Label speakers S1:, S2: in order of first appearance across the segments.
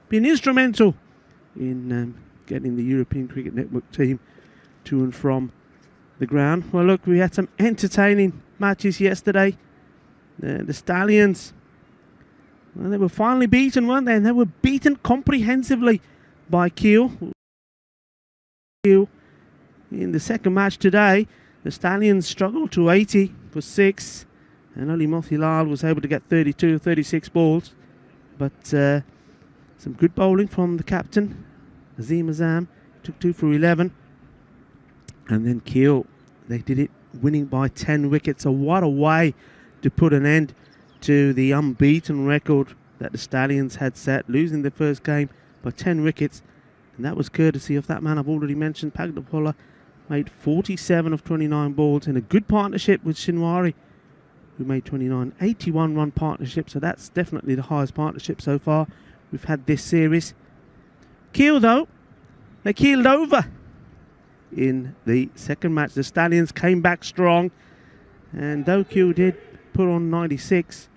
S1: been instrumental in getting the European Cricket Network team to and from the ground. Well, look, we had some entertaining matches yesterday. The Stallions, well, they were finally beaten, weren't they? And they were beaten comprehensively by Kiel. In the second match today, the Stallions struggled to 80 for 6, and only Motilal was able to get 32, 36 balls. But some good bowling from the captain, Azim Azam, took 2 for 11. And then Kiel, they did it, winning by 10 wickets. So what a way to put an end to the unbeaten record that the Stallions had set, losing their first game by 10 wickets. And that was courtesy of that man I've already mentioned, Pagdapola, made 47 of 29 balls in a good partnership with Shinwari, who made 29, 81-run partnership. So that's definitely the highest partnership so far we've had this series. Kiel, though, they keeled over in the second match. The Stallions came back strong, and though Kiel did put on 96,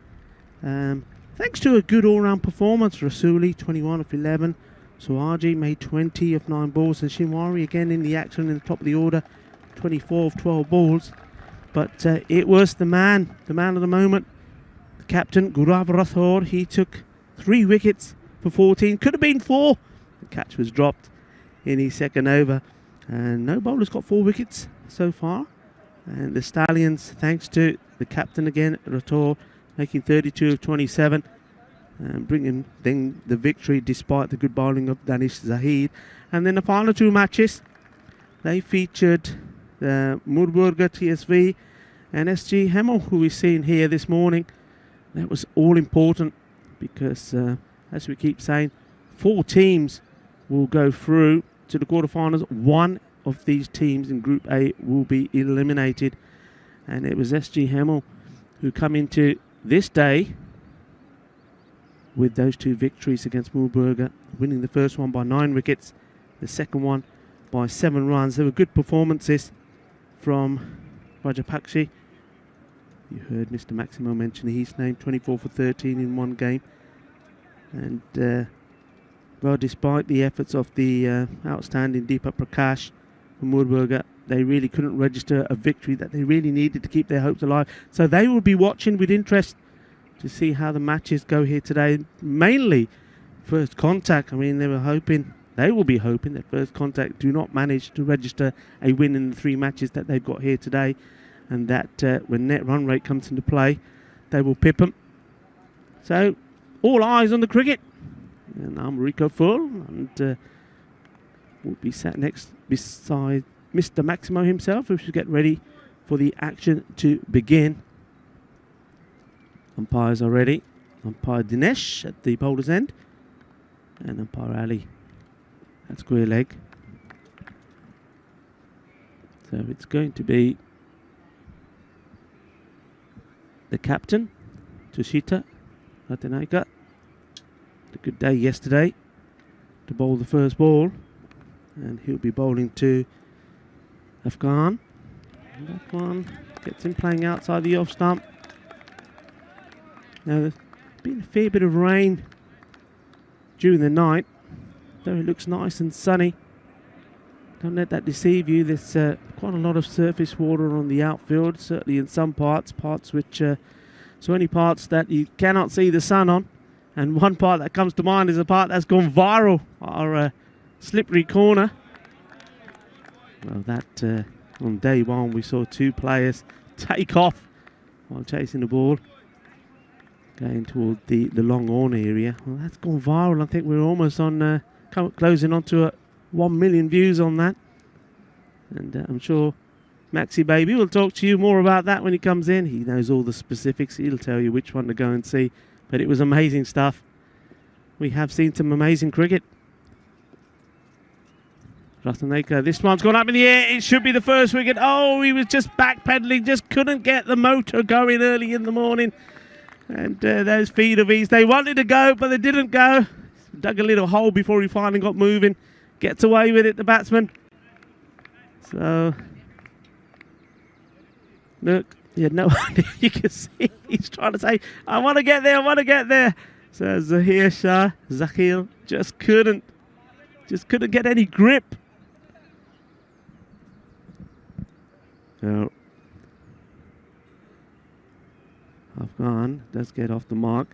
S1: thanks to a good all-round performance, Rasuli 21 of 11, Suaji made 20 of 9 balls, and Shinwari again in the action in the top of the order, 24 of 12 balls. But it was the man of the moment, the captain, Gaurav Rathore. He took 3 wickets for 14, could have been 4. The catch was dropped in his second over, and no bowler's got 4 wickets so far. And the Stallions, thanks to the captain again, Rathore, making 32 of 27, and bringing then the victory despite the good bowling of Danish Zahid. And then the final 2 matches, they featured Murburger TSV and SG Hameln, who we've seen here this morning. That was all important because, as we keep saying, 4 teams will go through to the quarterfinals. 1 of these teams in Group A will be eliminated, and it was SG Hameln who come into this day with those 2 victories against Murburger, winning the first one by 9 wickets, the second one by 7 runs. There were good performances from Rajapakshi. You heard Mr. Maximo mention his name, 24 for 13 in 1 game. And well, despite the efforts of the outstanding Deepak Prakash from Murburger, they really couldn't register a victory that they really needed to keep their hopes alive. So they will be watching with interest to see how the matches go here today. Mainly first contact. I mean, they will be hoping that first contact do not manage to register a win in the 3 matches that they've got here today, and that when net run rate comes into play, they will pip them. So all eyes on the cricket. And I'm Rico Full, and we'll be sat next beside Mr. Maximo himself, who should get ready for the action to begin. Umpires are ready. Umpire Dinesh at the bowler's end, and Umpire Ali at square leg. So it's going to be the captain, Tushita Ratanaika. A good day yesterday to bowl the first ball, and he'll be bowling to Afghan. And that one gets him playing outside the off stump. Now, there's been a fair bit of rain during the night, though it looks nice and sunny. Don't let that deceive you. There's quite a lot of surface water on the outfield, certainly in some parts which, so any parts that you cannot see the sun on. And one part that comes to mind is a part that's gone viral, our slippery corner. Well, that on day 1 we saw 2 players take off while chasing the ball, going toward the long on area. Well, that's gone viral. I think we're almost on closing on to 1 million views on that. And I'm sure Maxi Baby will talk to you more about that when he comes in. He knows all the specifics. He'll tell you which one to go and see. But it was amazing stuff. We have seen some amazing cricket. Ratanaika, this one's gone up in the air. It should be the first wicket. Oh, he was just backpedaling, just couldn't get the motor going early in the morning. And those feet of his, they wanted to go, but they didn't go. Dug a little hole before he finally got moving. Gets away with it, the batsman. So, look, he had no idea. You can see he's trying to say, I want to get there, I want to get there. So Zahil just couldn't get any grip. So Afghan does get off the mark.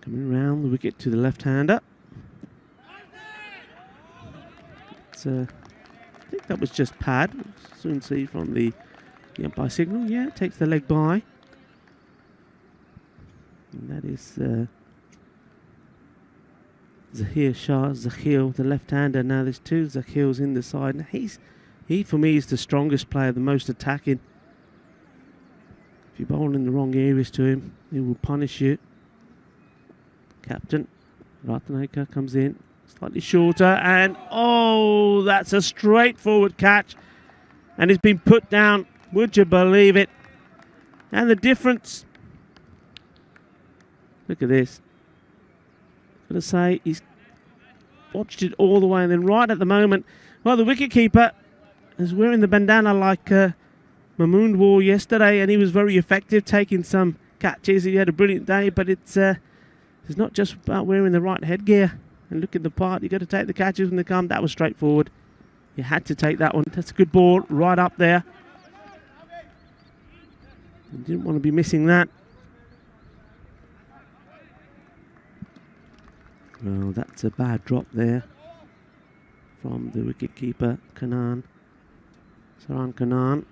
S1: Coming around the wicket to the left-hander. I think that was just pad. We'll soon see from the umpire signal. Yeah, takes the leg by. And that is Zahil, the left-hander. Now there's two Zahils in the side. Now he for me is the strongest player, the most attacking. If you bowl in the wrong areas to him, he will punish you. Captain Ratnakar comes in, slightly shorter, and oh, that's a straightforward catch, and it's been put down. Would you believe it? And the difference. Look at this. Got to say, he's watched it all the way, and then right at the moment, well, the wicketkeeper is wearing the bandana like Mahmood wore yesterday, and he was very effective taking some catches. He had a brilliant day, but it's not just about wearing the right headgear and looking the part. You've got to take the catches when they come. That was straightforward. You had to take that one. That's a good ball right up there. You didn't want to be missing that. Well, that's a bad drop there from the wicketkeeper, Saran Kanan.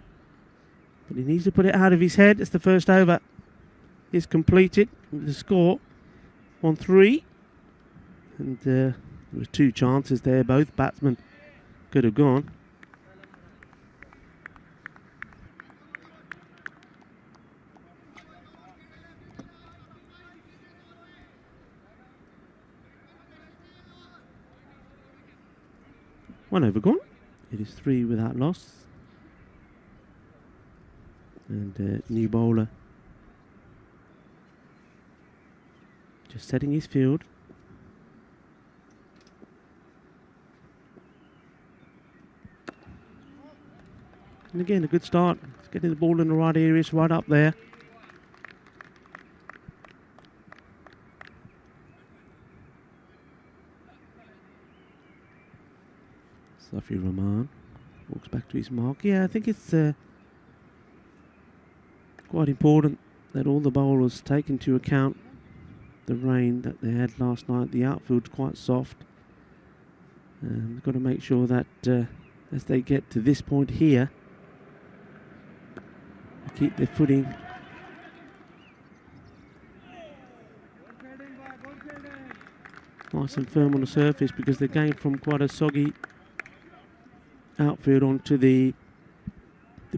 S1: But he needs to put it out of his head. It's the first over is completed with the score 1-3. And there were two chances there. Both batsmen could have gone. One over gone. It is 3 without loss. And new bowler just setting his field. And again, a good start. He's getting the ball in the right areas, right up there. Safi Rahman walks back to his mark. Yeah, I think it's quite important that all the bowlers take into account the rain that they had last night. The outfield's quite soft. They've got to make sure that as they get to this point here, they keep their footing. Nice and firm on the surface, because they're going from quite a soggy outfield onto the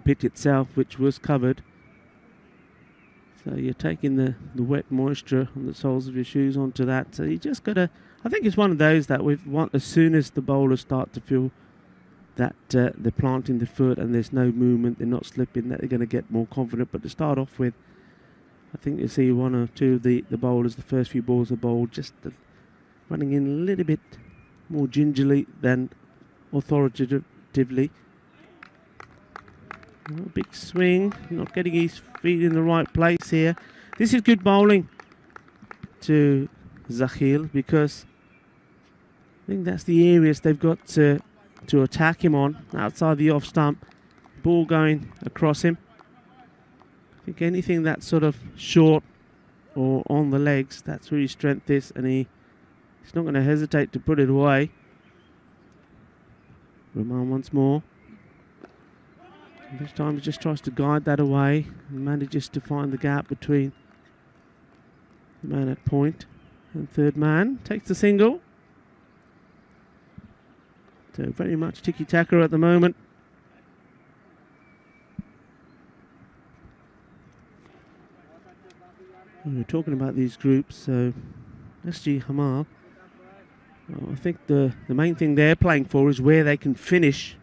S1: pitch itself, which was covered. So you're taking the wet moisture on the soles of your shoes onto that. So you just got to, I think it's one of those that we want, as soon as the bowlers start to feel that they're planting the foot and there's no movement, they're not slipping, that they're going to get more confident. But to start off with, I think you see one or two of the bowlers, the first few balls are bowled, just running in a little bit more gingerly than authoritatively. Big swing, not getting his feet in the right place here. This is good bowling to Zahil, because I think that's the areas they've got to attack him on, outside the off stump. Ball going across him. I think anything that's sort of short or on the legs, that's where his strength is, and he's not going to hesitate to put it away. Rahman once more. This time he just tries to guide that away and manages to find the gap between the man at point and third man. Takes the single. So very much tiki-taka at the moment. We were talking about these groups, so SGHVSFCT, well, I think the main thing they're playing for is where they can finish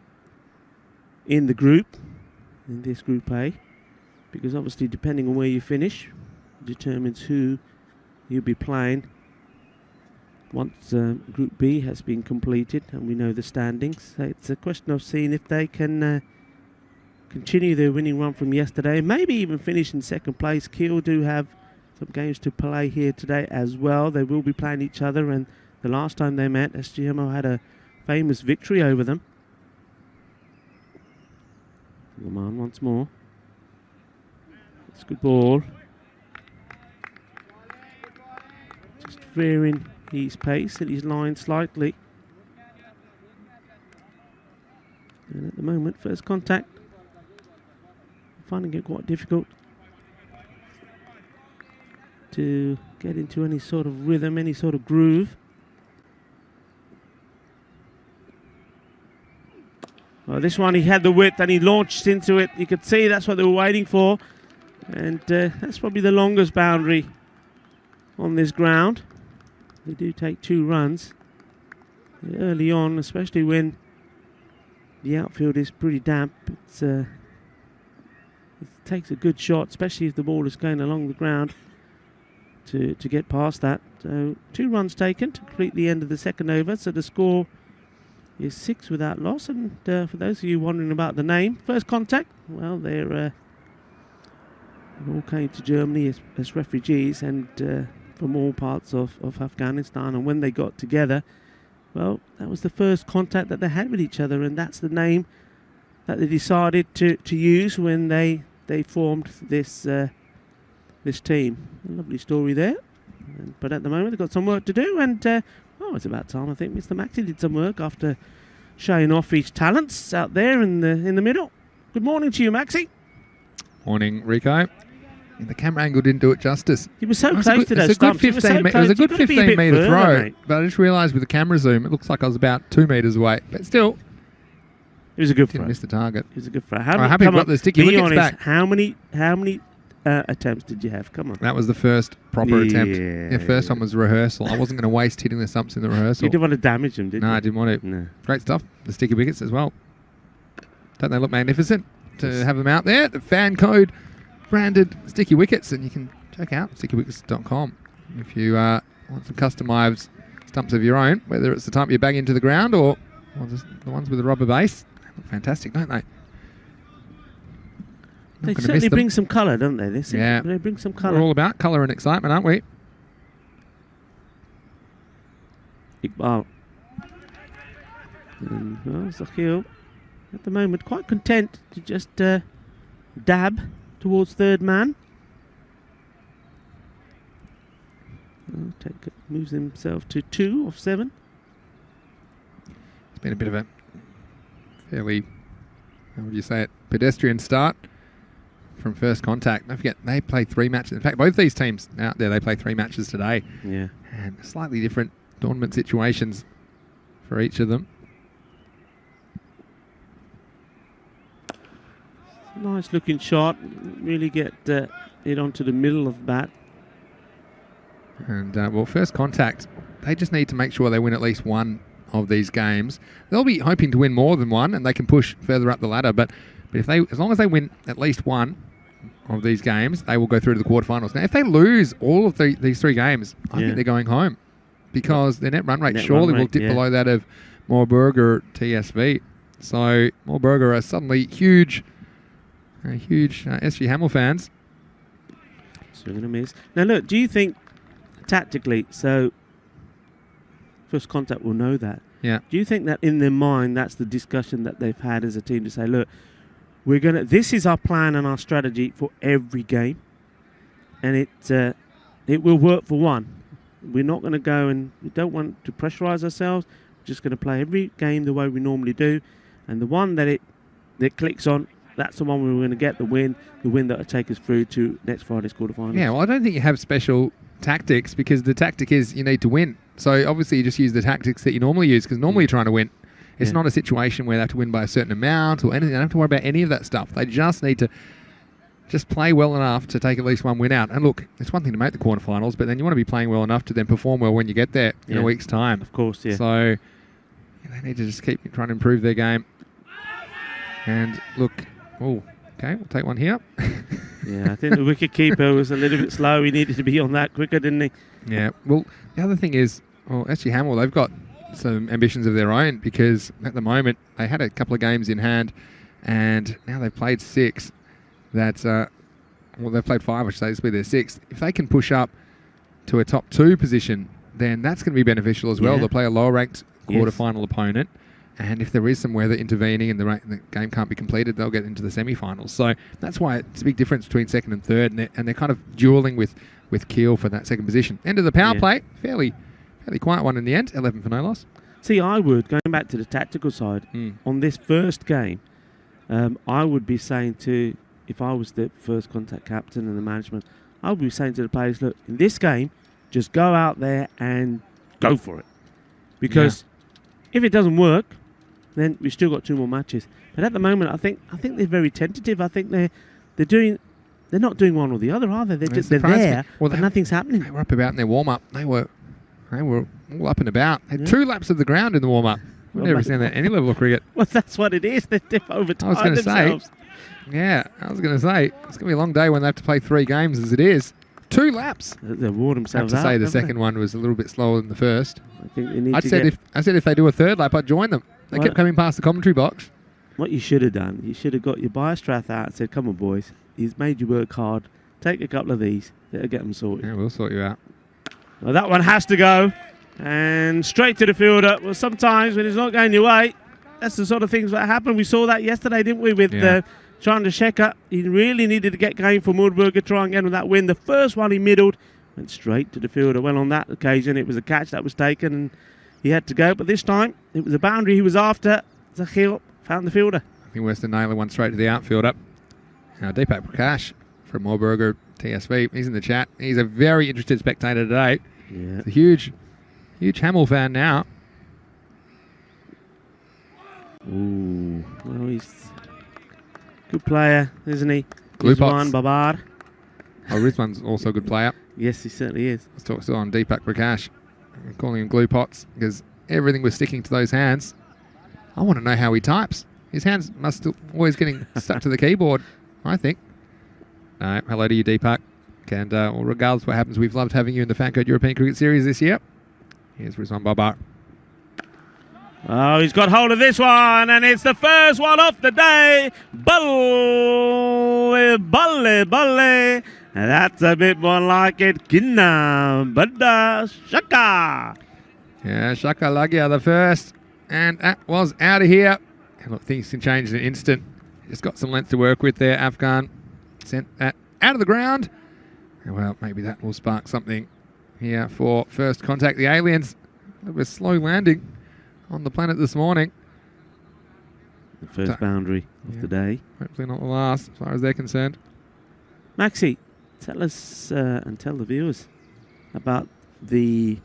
S1: in the group, in this Group A, because obviously depending on where you finish determines who you'll be playing once Group B has been completed and we know the standings. So it's a question of seeing if they can continue their winning run from yesterday, maybe even finish in second place. Kiel do have some games to play here today as well. They will be playing each other, and the last time they met, SGHVSFCT had a famous victory over them. Lamar once more. It's a good ball. Just varying his pace and his line slightly. And at the moment, first contact, finding it quite difficult to get into any sort of rhythm, any sort of groove. Well, this one, he had the width and he launched into it. You could see that's what they were waiting for. And that's probably the longest boundary on this ground. They do take 2 runs early on, especially when the outfield is pretty damp. It takes a good shot, especially if the ball is going along the ground, to get past that. So 2 runs taken to complete the end of the second over. So the score is 6 without loss. And for those of you wondering about the name, first contact, well, they all came to Germany as refugees and from all parts of Afghanistan. And when they got together, well, that was the first contact that they had with each other, and that's the name that they decided to use when they formed this this team. A lovely story there. But at the moment, they've got some work to do, and it's about time. I think Mr. Maxey did some work after showing off his talents out there in the middle. Good morning to you, Maxey.
S2: Morning, Rico. The camera angle didn't do it justice.
S1: You were so close to those stumps.
S2: It was a good 15-metre throw, mate. But I just realised with the camera zoom, it looks like I was about 2 metres away. But still,
S1: it was a good throw.
S2: Didn't miss the target.
S1: It was a good throw.
S2: I'm happy we got the sticky wickets back.
S1: How many attempts did you have? Come on.
S2: That was the first proper attempt. The first one was rehearsal. I wasn't going to waste hitting the stumps in the rehearsal.
S1: You didn't want to damage them, did you?
S2: No, I didn't want to.
S1: No.
S2: Great stuff. The sticky wickets as well. Don't they look magnificent to have them out there? The Fancode branded sticky wickets, and you can check out stickywickets.com if you want some customised stumps of your own, whether it's the type you bang into the ground or just the ones with a rubber base. They look fantastic, don't they?
S1: They certainly bring some colour, don't they? They bring some colour.
S2: We're all about colour and excitement, aren't we?
S1: Iqbal. And Zakhil, at the moment, quite content to just dab towards third man. Moves himself to 2 of 7.
S2: It's been a bit of a fairly, how would you say it, pedestrian start from first contact. Don't forget, they play 3 matches. In fact, both these teams out there, they play 3 matches today.
S1: Yeah.
S2: And slightly different tournament situations for each of them.
S1: Nice looking shot. Really get it onto the middle of the bat.
S2: And, well, first contact, they just need to make sure they win at least one of these games. They'll be hoping to win more than one, and they can push further up the ladder. But if they, as long as they win at least one of these games, they will go through to the quarterfinals. Now, if they lose all of these 3 games, I think they're going home, because their net run rate surely will dip below that of Moorburger TSV. So Moorburger are suddenly huge SG Hameln fans.
S1: Swing and a miss. Now look, do you think tactically, so first contact will know that.
S2: Yeah.
S1: Do you think that in their mind that's the discussion that they've had as a team to say, look, this is our plan and our strategy for every game, and it will work for one. We're not going to go, and we don't want to pressurize ourselves. We're just going to play every game the way we normally do, and the one that it clicks on, that's the one we're going to get the win that will take us through to next Friday's quarterfinals.
S2: Yeah, well, I don't think you have special tactics, because the tactic is you need to win. So obviously you just use the tactics that you normally use, because normally you're trying to win. It's not a situation where they have to win by a certain amount or anything. They don't have to worry about any of that stuff. They just need to just play well enough to take at least one win out. And look, it's one thing to make the quarterfinals, but then you want to be playing well enough to then perform well when you get there in a week's time.
S1: Of course, yeah.
S2: So they need to just keep trying to improve their game. And look, okay, we'll take one here.
S1: Yeah, I think the wicket keeper was a little bit slow. He needed to be on that quicker, didn't he?
S2: Yeah, well, the other thing is, SG Hameln, they've got some ambitions of their own, because at the moment they had a couple of games in hand, and now they've played 6. That's well, they've played 5, I should say. This will be their 6th. If they can push up to a top 2 position, then that's going to be beneficial as well.
S1: Yeah.
S2: They'll play a lower-ranked quarterfinal opponent, and if there is some weather intervening and the game can't be completed, they'll get into the semi-finals. So that's why it's a big difference between 2nd and 3rd, and they're kind of duelling with Kiel for that 2nd position. End of the power play, fairly quiet one in the end, 11 for no loss.
S1: See, I would, going back to the tactical side, on this first game, I would be saying to, if I was the first contact captain and the management, I would be saying to the players, look, in this game, just go out there and go for it. Because if it doesn't work, then we've still got 2 more matches. But at the moment, I think they're very tentative. I think they're not doing one or the other, are they? They're there, but nothing's happening.
S2: They were up about in their warm-up. They were all up and about. They had 2 laps of the ground in the warm-up. We've never seen that at any level of cricket.
S1: Well, that's what it is. They've overtimed themselves.
S2: I was going to say, it's going to be a long day when they have to play 3 games as it is. 2 laps.
S1: They wore themselves out.
S2: I have to say the second one was a little bit slower than the first.
S1: I think they need
S2: I said if they do a 3rd lap, I'd join them. They kept coming past the commentary box.
S1: What you should have done, you should have got your Biostrath out and said, come on, boys, he's made you work hard. Take a couple of these. Let's get them sorted.
S2: Yeah, we'll sort you out.
S1: Well, that one has to go. And straight to the fielder. Well, sometimes when it's not going your way, that's the sort of things that happen. We saw that yesterday, didn't we, with Chandrasekhar. He really needed to get going for Moorburger, try and get with that win. The first one he middled, went straight to the fielder. Well, on that occasion, it was a catch that was taken, and he had to go. But this time, it was a boundary he was after. Zakhil found the fielder.
S2: I think Western Naylor went straight to the outfielder. Now, Deepak Prakash from Moorburger TSV. He's in the chat. He's a very interested spectator today.
S1: Yeah.
S2: He's a huge Hamel fan now.
S1: Ooh, well, he's a good player, isn't he?
S2: Rizwan
S1: Babar.
S2: Oh, Rizwan's also a good player.
S1: Yes, he certainly is.
S2: Let's talk still on Deepak Prakash. I'm calling him glue pots because everything was sticking to those hands. I want to know how he types. His hands must still always getting stuck to the keyboard, I think. No, hello to you, Deepak. And well, regardless of what happens, we've loved having you in the Fancode European Cricket Series this year. Here's Rizwan Babar.
S1: Oh, he's got hold of this one, and it's the first one of the day. Balle, balle, balle. And that's a bit more like it. Kinna, Bada, Shaka.
S2: Yeah, Shaka Lagia the first. And that was out of here. And look, things can change in an instant. Just got some length to work with there. Afghan sent that out of the ground. And well, maybe that will spark something here for first contact. The aliens, a little bit slow landing on the planet this morning.
S1: The first boundary of the day.
S2: Hopefully not the last, as far as they're concerned.
S1: Maxi, tell us and tell the viewers about the...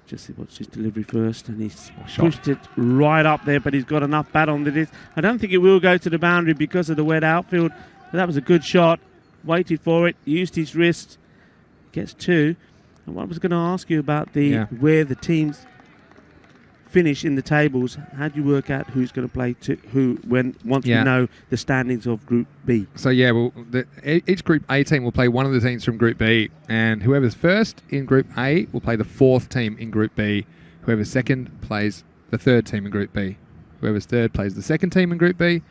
S1: Just see what's his delivery first, and he's pushed it right up there, but he's got enough bat on that it. I don't think it will go to the boundary because of the wet outfield. But that was a good shot. Waited for it, used his wrist, gets 2. And what I was going to ask you about the where the teams finish in the tables. How do you work out who's going to play to who once we know the standings of Group B?
S2: So well, each Group A team will play one of the teams from Group B, and whoever's first in Group A will play the 4th team in Group B. Whoever's second plays the 3rd team in Group B. Whoever's third plays the 2nd team in Group B,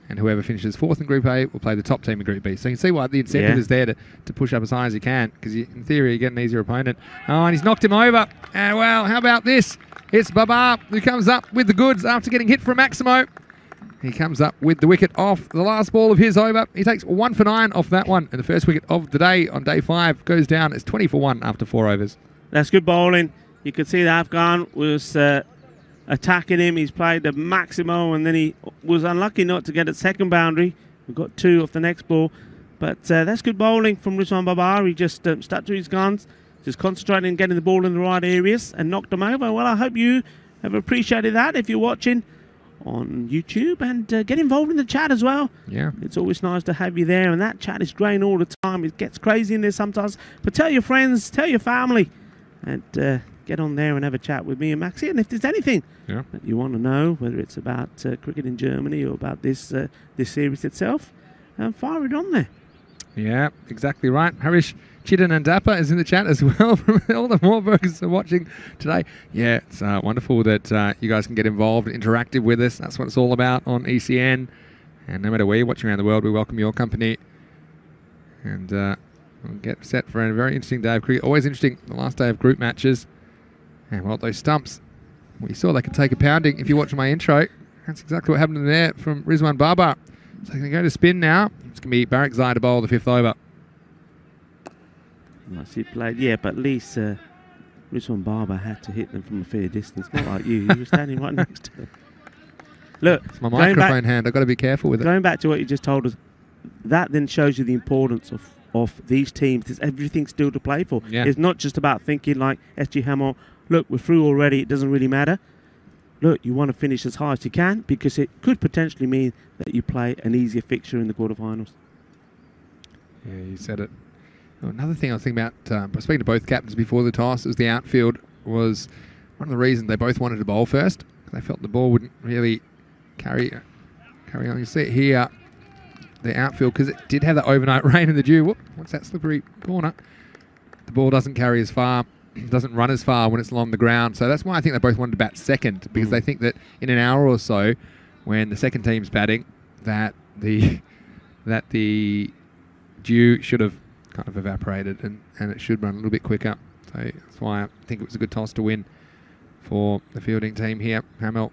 S2: and whoever finishes 4th in Group A will play the top team in Group B. So you can see why the incentive is there to push up as high as you can, because in theory you get an easier opponent. Oh, and he's knocked him over. And well, how about this? It's Babar who comes up with the goods after getting hit from Maximo. He comes up with the wicket off the last ball of his over. He takes 1 for 9 off that one. And the first wicket of the day on day 5 goes down. It's 20 for 1 after 4 overs.
S1: That's good bowling. You could see the Afghan was attacking him. He's played the Maximo, and then he was unlucky not to get a second boundary. We've got 2 off the next ball. But that's good bowling from Rizwan Babar. He just stuck to his guns. Just concentrating on getting the ball in the right areas and knocked them over. Well, I hope you have appreciated that if you're watching on YouTube, and get involved in the chat as well.
S2: Yeah.
S1: It's always nice to have you there, and that chat is growing all the time. It gets crazy in there sometimes. But tell your friends, tell your family, and get on there and have a chat with me and Maxi. And if there's anything that you want to know, whether it's about cricket in Germany or about this series itself, fire it on there.
S2: Yeah, exactly right. Harish Chidanandapa is in the chat as well from all the Moorburgers are watching today. Yeah, it's wonderful that you guys can get involved and interactive with us. That's what it's all about on ECN. And no matter where you're watching around the world, we welcome your company. And we'll get set for a very interesting day of cricket. Always interesting, the last day of group matches. And well, those stumps, we saw they could take a pounding. If you watch my intro, that's exactly what happened there from Rizwan Baba. So they're going to go to spin now. It's going to be Barak Zai to bowl the 5th over.
S1: Nicely played. Yeah, but at least Rizwan Baba had to hit them from a fair distance. Not like you. You were standing right next to them. Look,
S2: it's my microphone hand. I've got to be careful with it.
S1: Going back to what you just told us, that then shows you the importance of these teams. There's everything still to play for.
S2: Yeah.
S1: It's not just about thinking like SG Hameln, look, we're through already. It doesn't really matter. Look, you want to finish as high as you can because it could potentially mean that you play an easier fixture in the quarterfinals.
S2: Yeah, you said it. Another thing I was thinking about, I was speaking to both captains before the toss, was the outfield was one of the reasons they both wanted to bowl first. They felt the ball wouldn't really carry on. You see it here, the outfield, because it did have that overnight rain in the dew. What's that slippery corner? The ball doesn't carry as far. Doesn't run as far when it's along the ground. So that's why I think they both wanted to bat second, because they think that in an hour or so, when the second team's batting, that the dew should have kind of evaporated and it should run a little bit quicker. So that's why I think it was a good toss to win for the fielding team here. Hameln.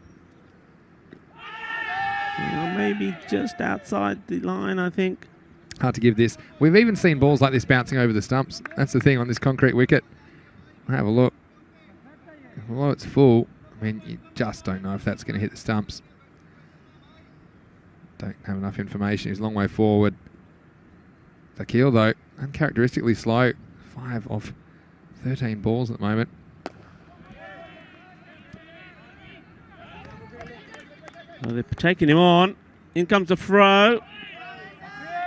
S1: Maybe just outside the line, I think.
S2: Hard to give this. We've even seen balls like this bouncing over the stumps. That's the thing on this concrete wicket. Have a look. Although it's full, I mean, you just don't know if that's going to hit the stumps. Don't have enough information. He's a long way forward. The Kiel, though, uncharacteristically slow. 5 of 13 balls at the moment.
S1: Well, they're taking him on. In comes the throw.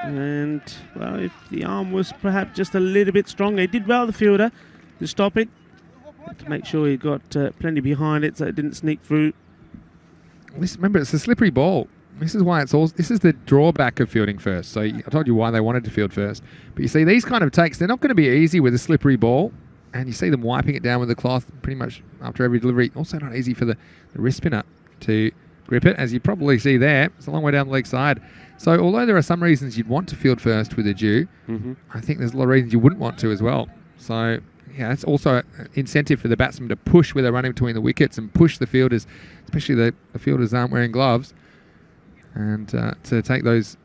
S1: And, well, if the arm was perhaps just a little bit stronger, he did well, the fielder, to stop it. To make sure he got plenty behind it so it didn't sneak through.
S2: Remember, it's a slippery ball. This is why this is the drawback of fielding first. So I told you why they wanted to field first. But you see, these kind of takes, they're not going to be easy with a slippery ball. And you see them wiping it down with the cloth pretty much after every delivery. Also not easy for the wrist spinner to grip it, as you probably see there. It's a long way down the leg side. So although there are some reasons you'd want to field first with a dew, I think there's a lot of reasons you wouldn't want to as well. So yeah, that's also an incentive for the batsman to push where they're running between the wickets and push the fielders, especially the fielders aren't wearing gloves, and to take those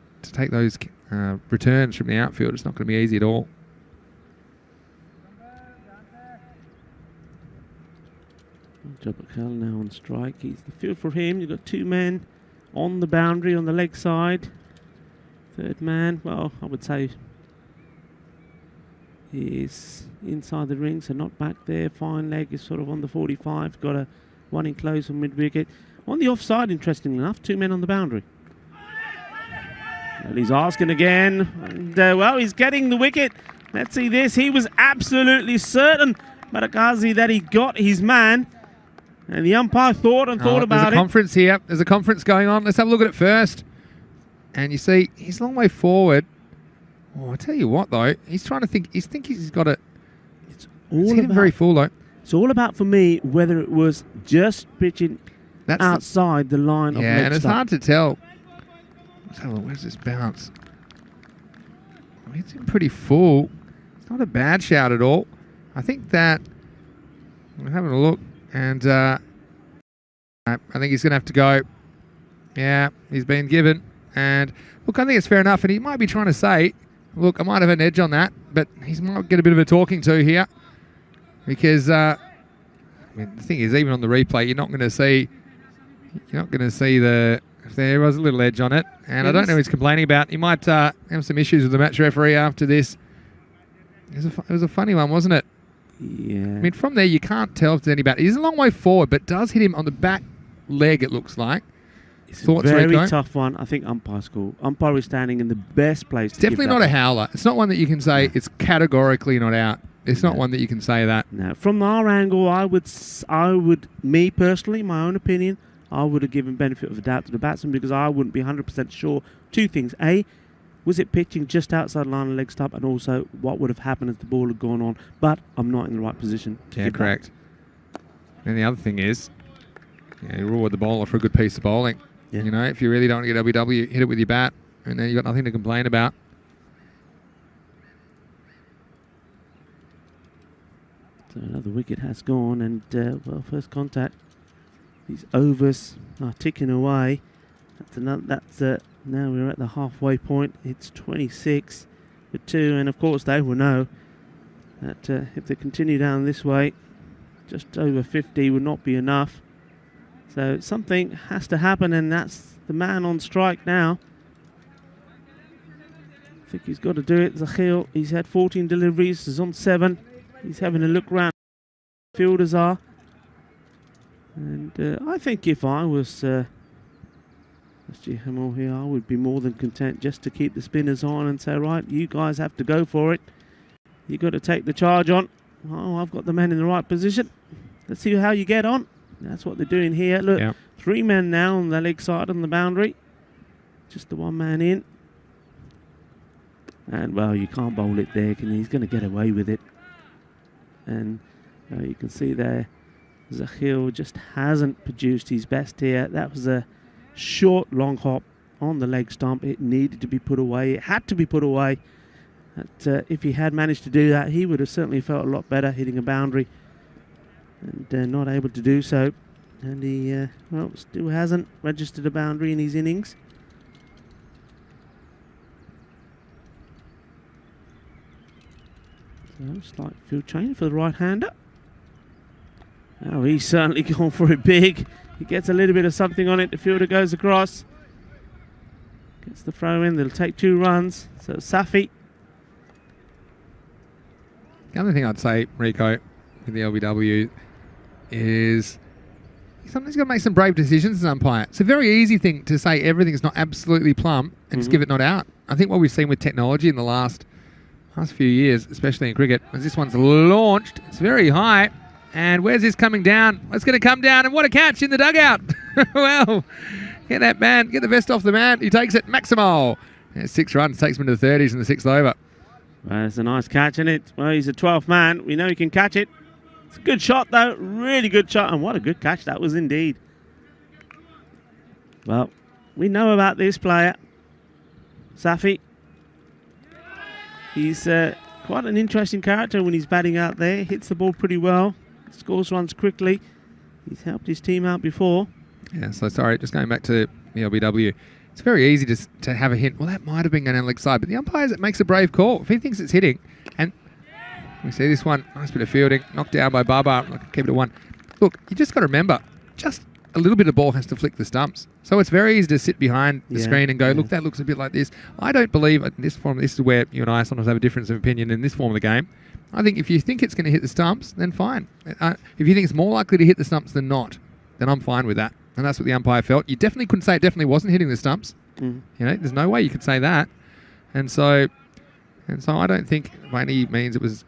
S2: returns from the outfield. It's not going to be easy at all.
S1: Jabakal now on strike. He's the field for him. You've got 2 men on the boundary on the leg side. 3rd man, well, I would say is inside the ring, so not back there. Fine leg is sort of on the 45. Got a one in close from mid-wicket. On the offside, interestingly enough, 2 men on the boundary. Well, he's asking again. And, well, he's getting the wicket. Let's see this. He was absolutely certain, Marakazi, that he got his man. And the umpire thought about it.
S2: There's a conference here. There's a conference going on. Let's have a look at it first. And you see, he's a long way forward. Oh, I tell you what, though, he's trying to think. He's got it. It's hitting very full, though.
S1: It's all about, for me, whether it was just pitching outside the line of leg
S2: and it's
S1: stump.
S2: hard to tell. Let's have a look. Where's this bounce? It's in pretty full. It's not a bad shout at all. I think that we're having a look, and I think he's going to have to go. Yeah, he's been given. And look, I think it's fair enough. And he might be trying to say, look, I might have an edge on that, but he might get a bit of a talking to here, because I mean, the thing is, even on the replay, you're not going to see the. If there was a little edge on it, and I don't know what he's complaining about. He might have some issues with the match referee after this. It was a funny one, wasn't it?
S1: Yeah.
S2: I mean, from there, you can't tell if there's any bad. He's a long way forward, but does hit him on the back leg, it looks like.
S1: It's a very tough one. I think umpire is standing in the best place.
S2: It's definitely not a howler. It's not one that you can say it's categorically not out. It's not one that you can say that.
S1: No. From our angle, I would, me personally, my own opinion, I would have given benefit of the doubt to the batsman, because I wouldn't be 100% sure. 2 things. A, Was it pitching just outside line of leg stump, and also what would have happened if the ball had gone on? But I'm not in the right position.
S2: Yeah, correct. And the other thing is, you reward the bowler for a good piece of bowling.
S1: Yeah.
S2: You know, if you really don't want to get WW, hit it with your bat, and then you've got nothing to complain about.
S1: So another wicket has gone, and well, first contact. These overs are ticking away. Now we're at the halfway point. It's 26 for 2, and of course they will know that if they continue down this way, just over 50 would not be enough. So something has to happen, and that's the man on strike now. I think he's got to do it. Zakhil, he's had 14 deliveries, he's on 7. He's having a look round. Fielders are. And I think if I was SG Hameln here, I would be more than content just to keep the spinners on and say, right, you guys have to go for it. You've got to take the charge on. Oh, I've got the man in the right position. Let's see how you get on. That's what they're doing here. Look,
S2: Yep.
S1: 3 men now on the leg side on the boundary. Just the 1 man in. And, well, you can't bowl it there, can you? He's going to get away with it. And you can see there, Zakhil just hasn't produced his best here. That was a short, long hop on the leg stump. It needed to be put away. It had to be put away. But, if he had managed to do that, he would have certainly felt a lot better hitting a boundary. And not able to do so. And he, well, still hasn't registered a boundary in his innings. So, slight field change for the right-hander. Oh, he's certainly gone for it big. He gets a little bit of something on it. The fielder goes across. Gets the throw in. They'll take 2 runs. So, Safi.
S2: The other thing I'd say, Rico, with the LBW is sometimes you've got to make some brave decisions as an umpire. It's a very easy thing to say everything's not absolutely plumb and just give it not out. I think what we've seen with technology in the last few years, especially in cricket, is this one's launched. It's very high. And where's this coming down? It's going to come down, and what a catch in the dugout. Well, get that man, get the vest off the man. He takes it, Maximo. 6 runs, takes him into the 30s in the 6th over.
S1: Well, it's a nice catch, isn't it? Well, he's a 12th man. We know he can catch it. It's a good shot, though. Really good shot. And what a good catch that was indeed. Well, we know about this player, Safi. He's quite an interesting character when he's batting out there. Hits the ball pretty well. Scores runs quickly. He's helped his team out before.
S2: Yeah, so sorry, just going back to the LBW. It's very easy to have a hint. Well, that might have been going down the leg side, but the umpire makes a brave call. If he thinks it's hitting, and we see this one, nice bit of fielding, knocked down by Baba, keep it at 1. Look, you just got to remember, just a little bit of ball has to flick the stumps. So it's very easy to sit behind the screen and go, look, that looks a bit like this. I don't believe in this form. This is where you and I sometimes have a difference of opinion in this form of the game. I think if you think it's going to hit the stumps, then fine. If you think it's more likely to hit the stumps than not, then I'm fine with that. And that's what the umpire felt. You definitely couldn't say it definitely wasn't hitting the stumps. You know, there's no way you could say that. And so I don't think by any means it was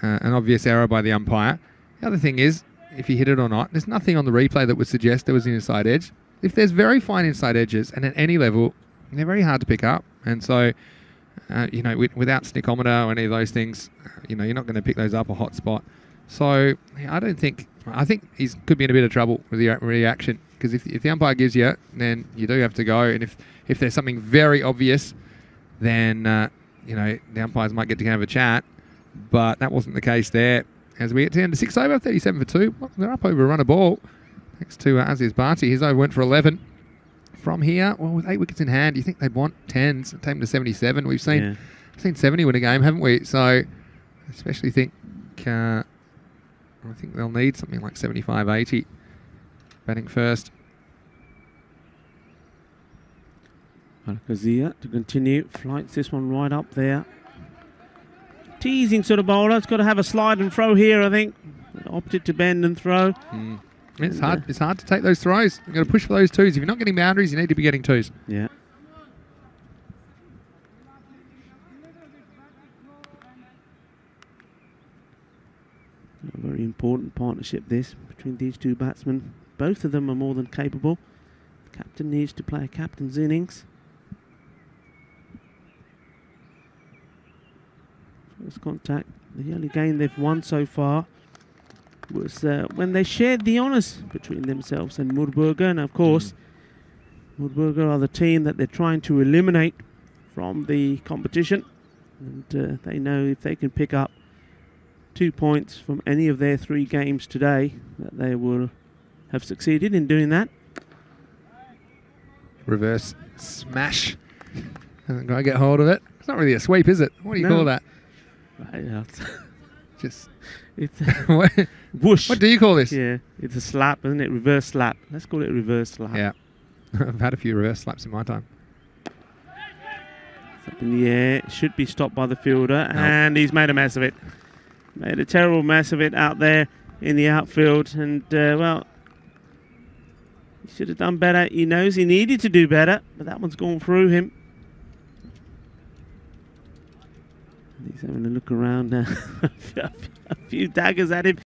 S2: an obvious error by the umpire. The other thing is, if he hit it or not, there's nothing on the replay that would suggest there was an inside edge. If there's very fine inside edges, and at any level, they're very hard to pick up. And so, you know, without snickometer or any of those things, you know, you're not going to pick those up a hot spot. So I think he could be in a bit of trouble with the reaction, because if the umpire gives you it, then you do have to go. And if there's something very obvious, then, you know, the umpires might get to have a chat. But that wasn't the case there. As we get to the end of 6 over, 37 for 2. Well, they're up over a run of ball. Thanks to Aziz Bharti. His over went for 11. From here, well, with 8 wickets in hand, you think they'd want 10s, take them to 77. We've seen 70 win a game, haven't we? So I especially think I think they'll need something like 75, 80 batting first.
S1: Al-Qazia to continue. Flights this one right up there. Teasing sort of bowler. It's got to have a slide and throw here, I think. Opted to bend and throw.
S2: It's hard. It's hard to take those throws. You've got to push for those 2s. If you're not getting boundaries, you need to be getting 2s.
S1: Yeah. A very important partnership this between these 2 batsmen. Both of them are more than capable. The captain needs to play a captain's innings. First contact. The only game they've won so far was when they shared the honours between themselves and Murburger. And of course, Murburger are the team that they're trying to eliminate from the competition. And they know if they can pick up 2 points from any of their 3 games today, that they will have succeeded in doing that.
S2: Reverse smash. Hasn't got to get hold of it. It's not really a sweep, is it? What do you call that? Just
S1: it's
S2: whoosh. What do you call this?
S1: Yeah, it's a slap, isn't it? Reverse slap. Let's call it a reverse slap.
S2: Yeah. I've had a few reverse slaps in my time.
S1: It's up in the air. Should be stopped by the fielder. Nope. And he's made a mess of it. Made a terrible mess of it out there in the outfield. And, well, he should have done better. He knows he needed to do better, but that one's gone through him. He's having a look around now. A few daggers at him.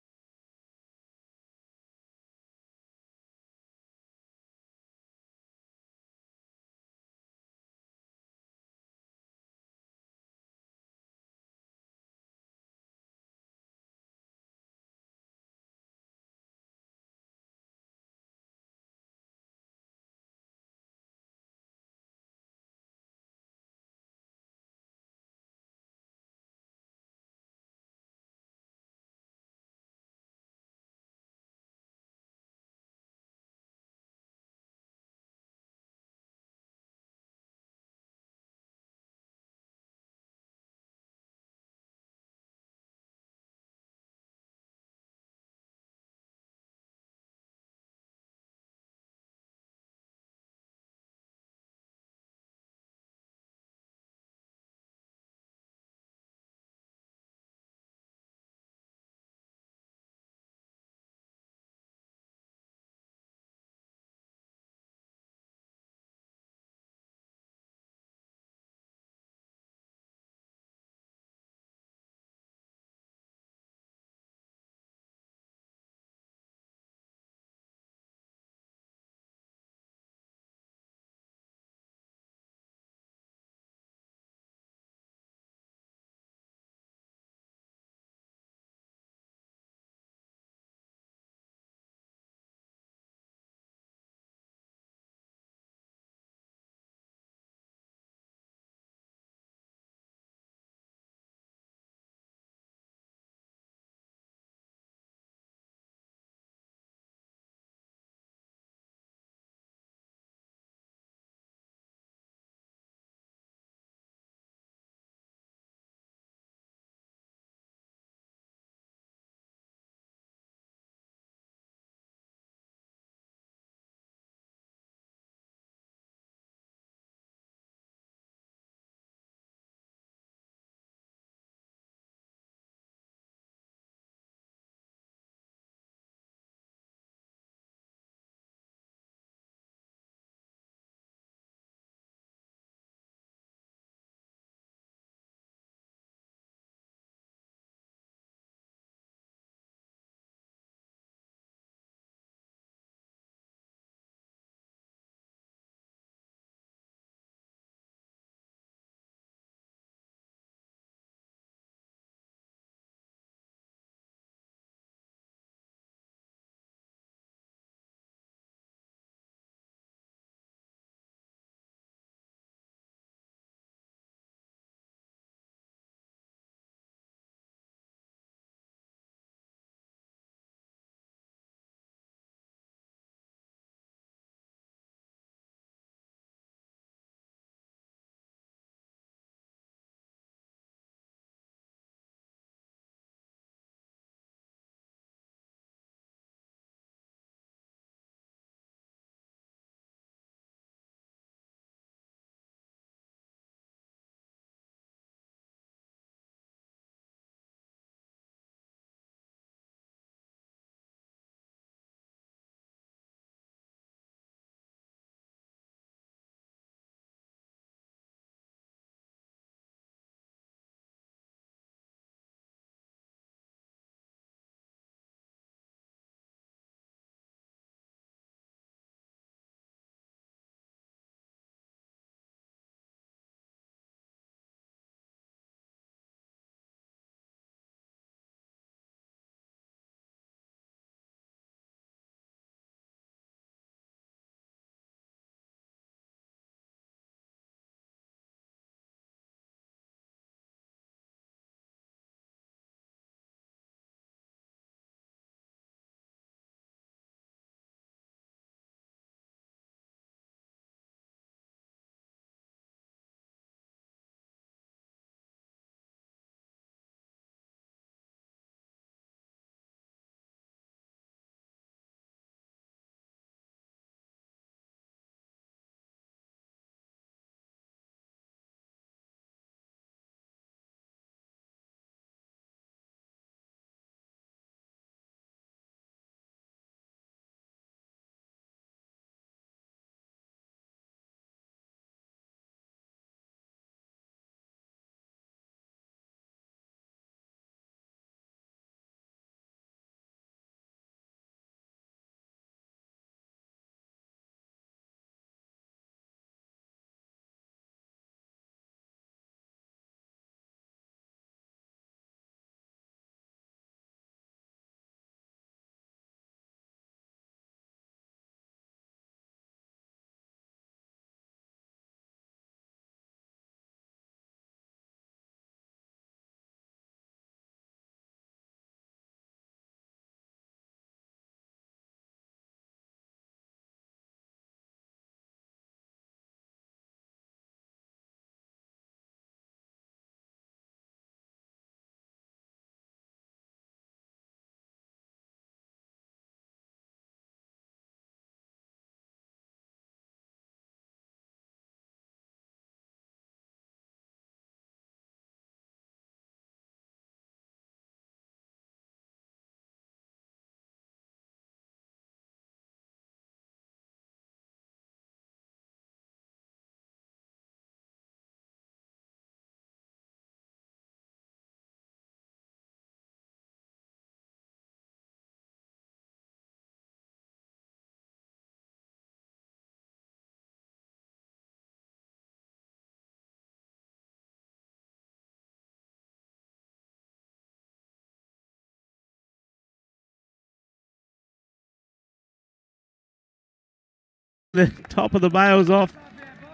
S1: the top of the bails off.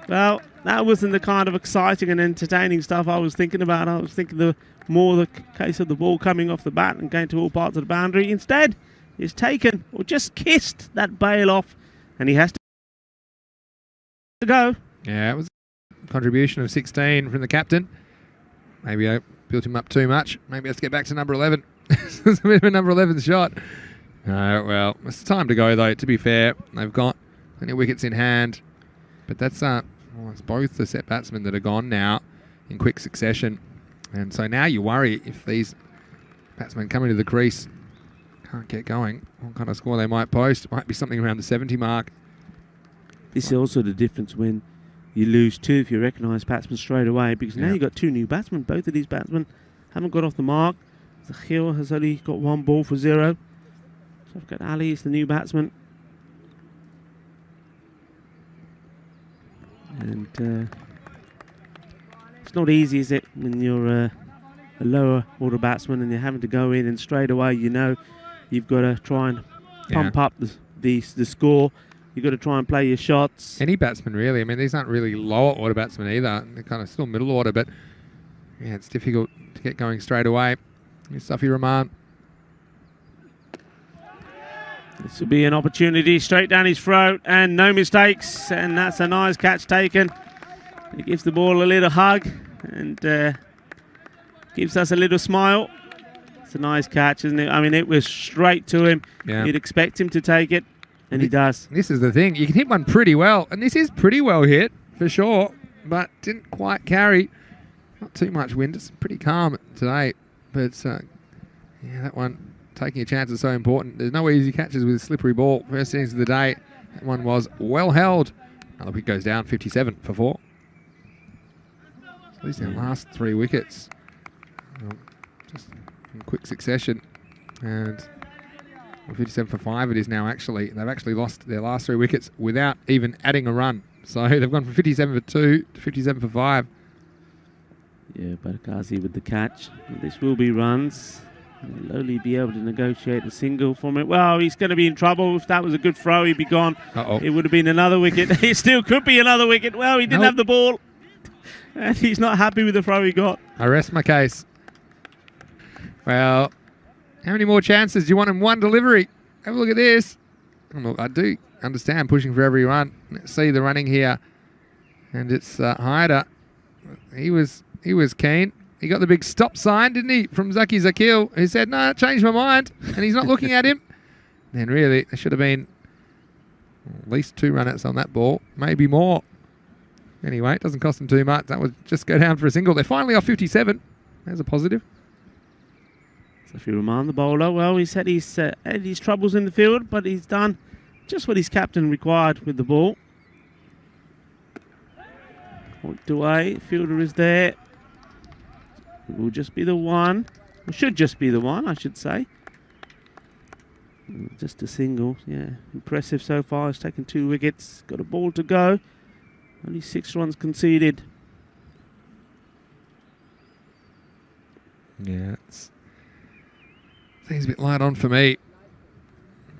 S1: Well, that wasn't the kind of exciting and entertaining stuff I was thinking about. I was thinking the case of the ball coming off the bat and going to all parts of the boundary. Instead, he's taken or just kissed that bail off, and he has to go.
S2: Yeah, it was a contribution of 16 from the captain. Maybe I built him up too much. Maybe let's get back to number 11. It's a bit of a number 11 shot. Well, it's time to go, though, to be fair. They've got plenty of wickets in hand. But that's it's both the set batsmen that are gone now in quick succession. And so now you worry if these batsmen coming to the crease can't get going, what kind of score they might post. It might be something around the 70 mark.
S1: This is also the difference when you lose two if you recognise batsmen straight away, because now you've got two new batsmen. Both of these batsmen haven't got off the mark. Zakhil has only got 1 ball for 0. So I've got Ali is the new batsman. And it's not easy, is it, when you're a lower order batsman and you're having to go in and straight away you know you've got to try and pump up the score. You've got to try and play your shots.
S2: Any batsman, really. I mean, these aren't really lower order batsmen either. They're kind of still middle order, but yeah, it's difficult to get going straight away. Here's Safi Rahman.
S1: This will be an opportunity straight down his throat, and no mistakes, and that's a nice catch taken. He gives the ball a little hug and gives us a little smile. It's a nice catch, isn't it? I mean, it was straight to him.
S2: Yeah.
S1: You'd expect him to take it, and he does.
S2: This is the thing. You can hit one pretty well, and this is pretty well hit, for sure, but didn't quite carry. Not too much wind. It's pretty calm today, but yeah, that one, taking a chance is so important. There's no easy catches with a slippery ball. First innings of the day, that one was well held. Another wicket goes down, 57 for 4. So these are the last 3 wickets. Just in quick succession. And 57 for 5 it is now, actually. They've actually lost their last 3 wickets without even adding a run. So they've gone from 57 for 2 to 57 for 5.
S1: Yeah, Barakazi with the catch. This will be runs. He'll only be able to negotiate a single from it. Well, he's going to be in trouble. If that was a good throw, he'd be gone. It would have been another wicket. It still could be another wicket. Well, he didn't have the ball. And he's not happy with the throw he got.
S2: I rest my case. Well, how many more chances do you want in one delivery? Have a look at this. Look, I do understand pushing for every run. Let's see the running here. And it's Haider. He was keen. He got the big stop sign, didn't he, from Zaki Zakhil, who said, no, changed my mind. And he's not looking at him. Then really, there should have been at least 2 run-outs on that ball, maybe more. Anyway, it doesn't cost them too much. That would just go down for a single. They're finally off 57. There's a positive.
S1: So if you remind the bowler, well, he's had his troubles in the field, but he's done just what his captain required with the ball. Walked away, fielder is there. It will just be the one. It should just be the one, I should say. Just a single, yeah. Impressive so far. He's taken 2 wickets. Got a ball to go. Only 6 runs conceded.
S2: Yeah, it seems a bit light on for me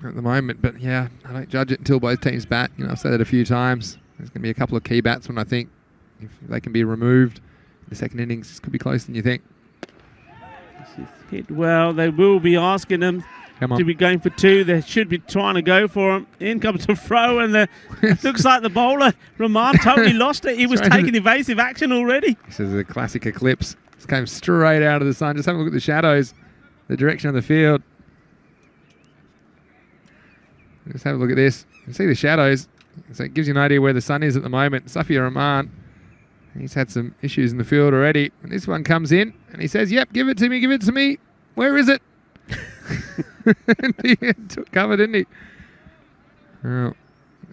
S2: at the moment. But yeah, I don't judge it until both teams bat. You know, I've said it a few times. There's going to be a couple of key batsmen, I think. If they can be removed in the second innings, this could be closer than you think.
S1: This is hit well. They will be asking them to be going for 2. They should be trying to go for him. In comes the throw, and it looks like the bowler, Rahman, totally lost it. He was taking evasive action already.
S2: This is a classic eclipse. This came straight out of the sun. Just have a look at the shadows, the direction of the field. Just have a look at this. You can see the shadows. So it gives you an idea where the sun is at the moment. Safi Rahman, he's had some issues in the field already. And this one comes in and he says, yep, give it to me, give it to me. Where is it? And he took cover, didn't he? Oh,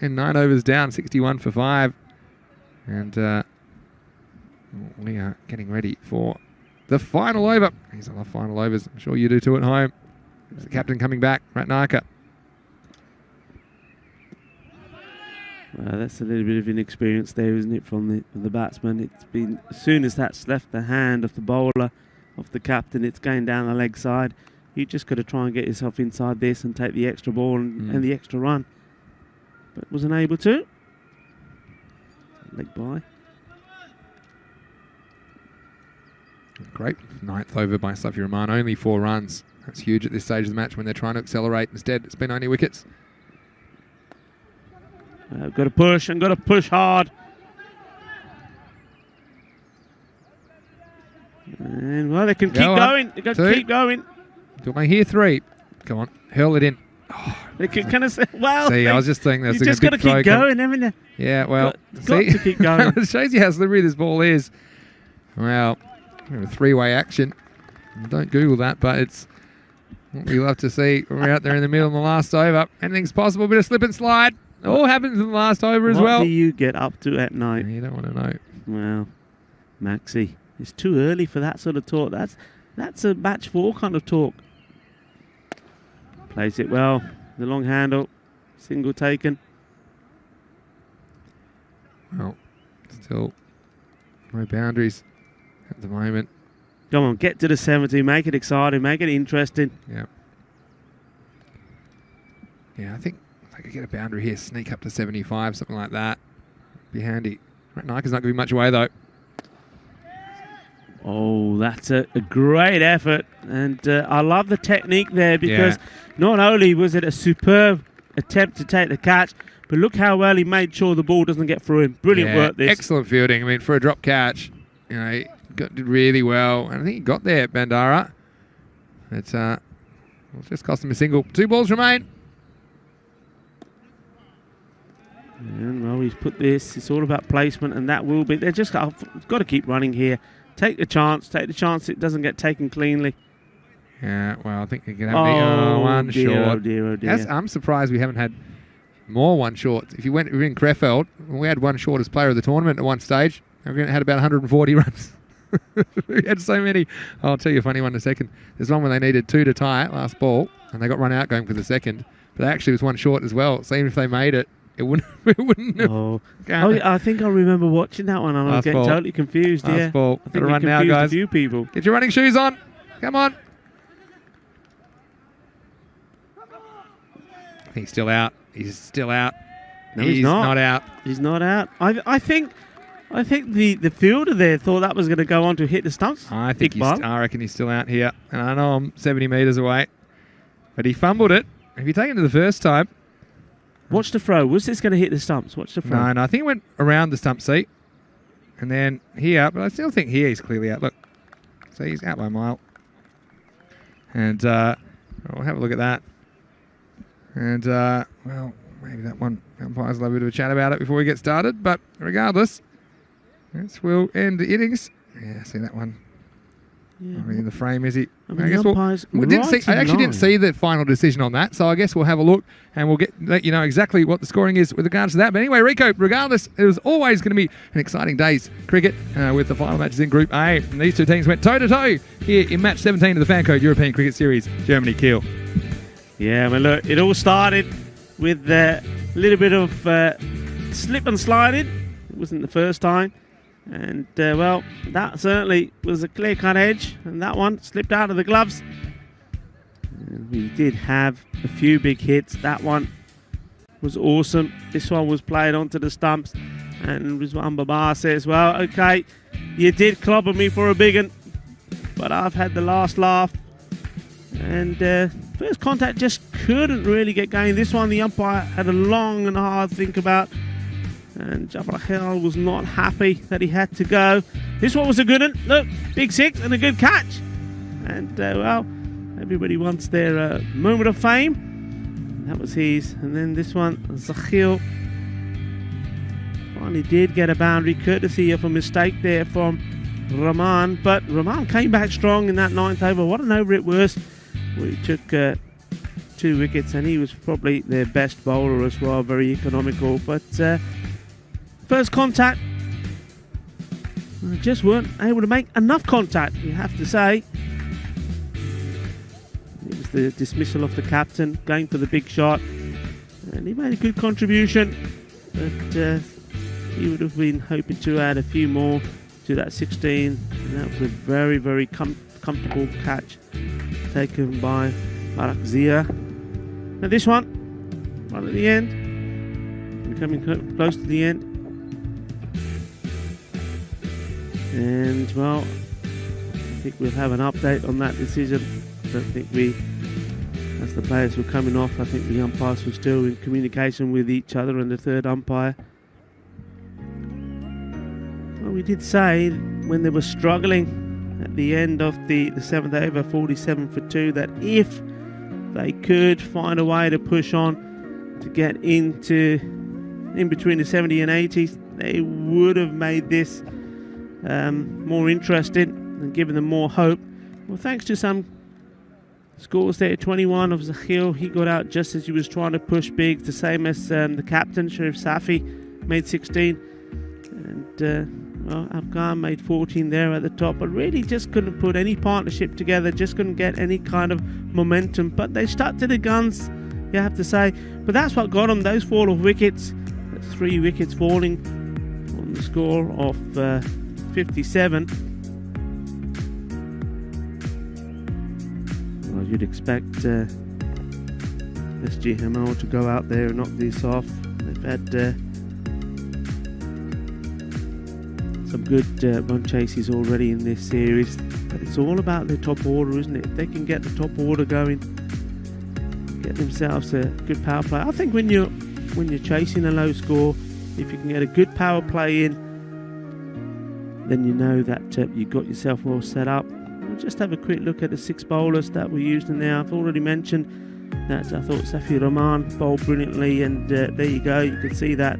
S2: and 9 overs down, 61 for 5. And we are getting ready for the final over. I love final overs. I'm sure you do too at home. There's the captain coming back, Ratnaka.
S1: Well, that's a little bit of inexperience there, isn't it, from the batsman? It's been, as soon as that's left the hand of the bowler, of the captain, it's going down the leg side. You just got to try and get yourself inside this and take the extra ball and the extra run. But wasn't able to. leg by.
S2: Great 9th over by Safi Rahman. Only 4 runs. That's huge at this stage of the match when they're trying to accelerate. Instead, it's been only wickets.
S1: Got to push and got to push hard. And well, they can keep going. They got to keep going.
S2: Do I hear 3? Come on, hurl it in. Oh.
S1: They can kind of say, well.
S2: See, I was just thinking that's
S1: you just got to keep going, haven't you?
S2: Yeah, well,
S1: got to keep going.
S2: It shows you how slippery this ball is. Well, a 3-way action. Don't Google that, but it's what we love to see when we're out there in the middle in the last over. Anything's possible. Bit of slip and slide. All happens in the last over as well.
S1: What do you get up to at night?
S2: You don't want to know.
S1: Well, Maxi, it's too early for that sort of talk. That's a match 4 kind of talk. Plays it well. The long handle. Single taken.
S2: Well, still no boundaries at the moment.
S1: Come on, get to the 70. Make it exciting. Make it interesting.
S2: Yeah. Yeah, I think if I could get a boundary here, sneak up to 75, something like that. Be handy. Right, Nika's not going to be much away, though.
S1: Oh, that's a great effort. And I love the technique there because not only was it a superb attempt to take the catch, but look how well he made sure the ball doesn't get through him. Brilliant work, this.
S2: Excellent fielding. I mean, for a drop catch, you know, he did really well. And I think he got there, Bandara. It's just cost him a single. 2 balls remain.
S1: And well, he's put this. It's all about placement, and that will be. They're just got to keep running here. Take the chance. Take the chance it doesn't get taken cleanly.
S2: Yeah, well, I think he can have one short.
S1: Oh dear, oh dear.
S2: I'm surprised we haven't had more one shorts. If you went in Krefeld, we had one short as player of the tournament at one stage. We had about 140 runs. We had so many. I'll tell you a funny one in a second. There's one where they needed 2 to tie it, last ball, and they got run out going for the second. But actually was one short as well. So even if they made it, it wouldn't have.
S1: Oh, I think I remember watching that one, and I was getting totally confused.
S2: Last ball.
S1: I think
S2: run now, guys.
S1: A few people.
S2: Get your running shoes on. Come on. He's still out. He's still out.
S1: No, he's not
S2: out.
S1: He's not out. I think the fielder there thought that was going to go on to hit the stumps.
S2: I reckon he's still out here. And I know I'm 70 metres away. But he fumbled it. If you take it to the first time.
S1: Watch the throw. Was this going to hit the stumps? Watch the throw.
S2: No, I think it went around the stump seat. And then here. But I still think here he's clearly out. Look. So he's out by a mile. And we'll have a look at that. And, well, maybe that one. Umpires will have a bit of a chat about it before we get started. But regardless, this will end the innings. Yeah, see that one. Yeah. In the frame, is he?
S1: I guess
S2: I actually didn't see the final decision on that, so I guess we'll have a look and we'll let you know exactly what the scoring is with regards to that. But anyway, Rico, regardless, it was always going to be an exciting day's cricket with the final matches in Group A. And these 2 teams went toe-to-toe here in match 17 of the Fancode European Cricket Series, Germany Kiel.
S1: Yeah, well, look, it all started with a little bit of slip and sliding. It wasn't the first time. And, well, that certainly was a clear-cut edge. And that one slipped out of the gloves. And we did have a few big hits. That one was awesome. This one was played onto the stumps. And Rizwan Babar says, well, okay, you did clobber me for a big one. But I've had the last laugh. And first contact just couldn't really get going. This one, the umpire had a long and hard think about. And Jabrahel was not happy that he had to go. This one was a good one. Look, big 6 and a good catch. And, well, everybody wants their moment of fame. That was his. And then this one, Zakhil, finally did get a boundary, courtesy of a mistake there from Rahman. But Rahman came back strong in that 9th over. What an over it was. We took 2 wickets, and he was probably their best bowler as well. Very economical. But first contact, just weren't able to make enough contact, you have to say. It was the dismissal of the captain, going for the big shot. And he made a good contribution. But he would have been hoping to add a few more to that 16. And that was a very, very comfortable catch taken by Barak Zia. Now this one, right at the end, we're coming close to the end. And, well, I think we'll have an update on that decision. I don't think as the players were coming off, I think the umpires were still in communication with each other and the third umpire. Well, we did say when they were struggling at the end of the 7th over, 47 for 2, that if they could find a way to push on to get in between the 70 and 80s, they would have made this more interesting and given them more hope. Well, thanks to some scores there, 21 of Zahil, he got out just as he was trying to push big, the same as the captain, Sharif Safi, made 16. And well, Afghan made 14 there at the top, but really just couldn't put any partnership together, just couldn't get any kind of momentum. But they stuck to the guns, you have to say. But that's what got them, those fall of wickets. That's 3 wickets falling on the score of 57. Well, you'd expect SGHVSFCT to go out there and knock this off. They've had some good run chases already in this series, but it's all about their top order, isn't it? If they can get the top order going, get themselves a good power play. I think when you're chasing a low score, if you can get a good power play in, then you know that you've got yourself well set up. We'll just have a quick look at the 6 bowlers that were used in there. I've already mentioned that I thought Safi Rahman bowled brilliantly, and there you go, you can see that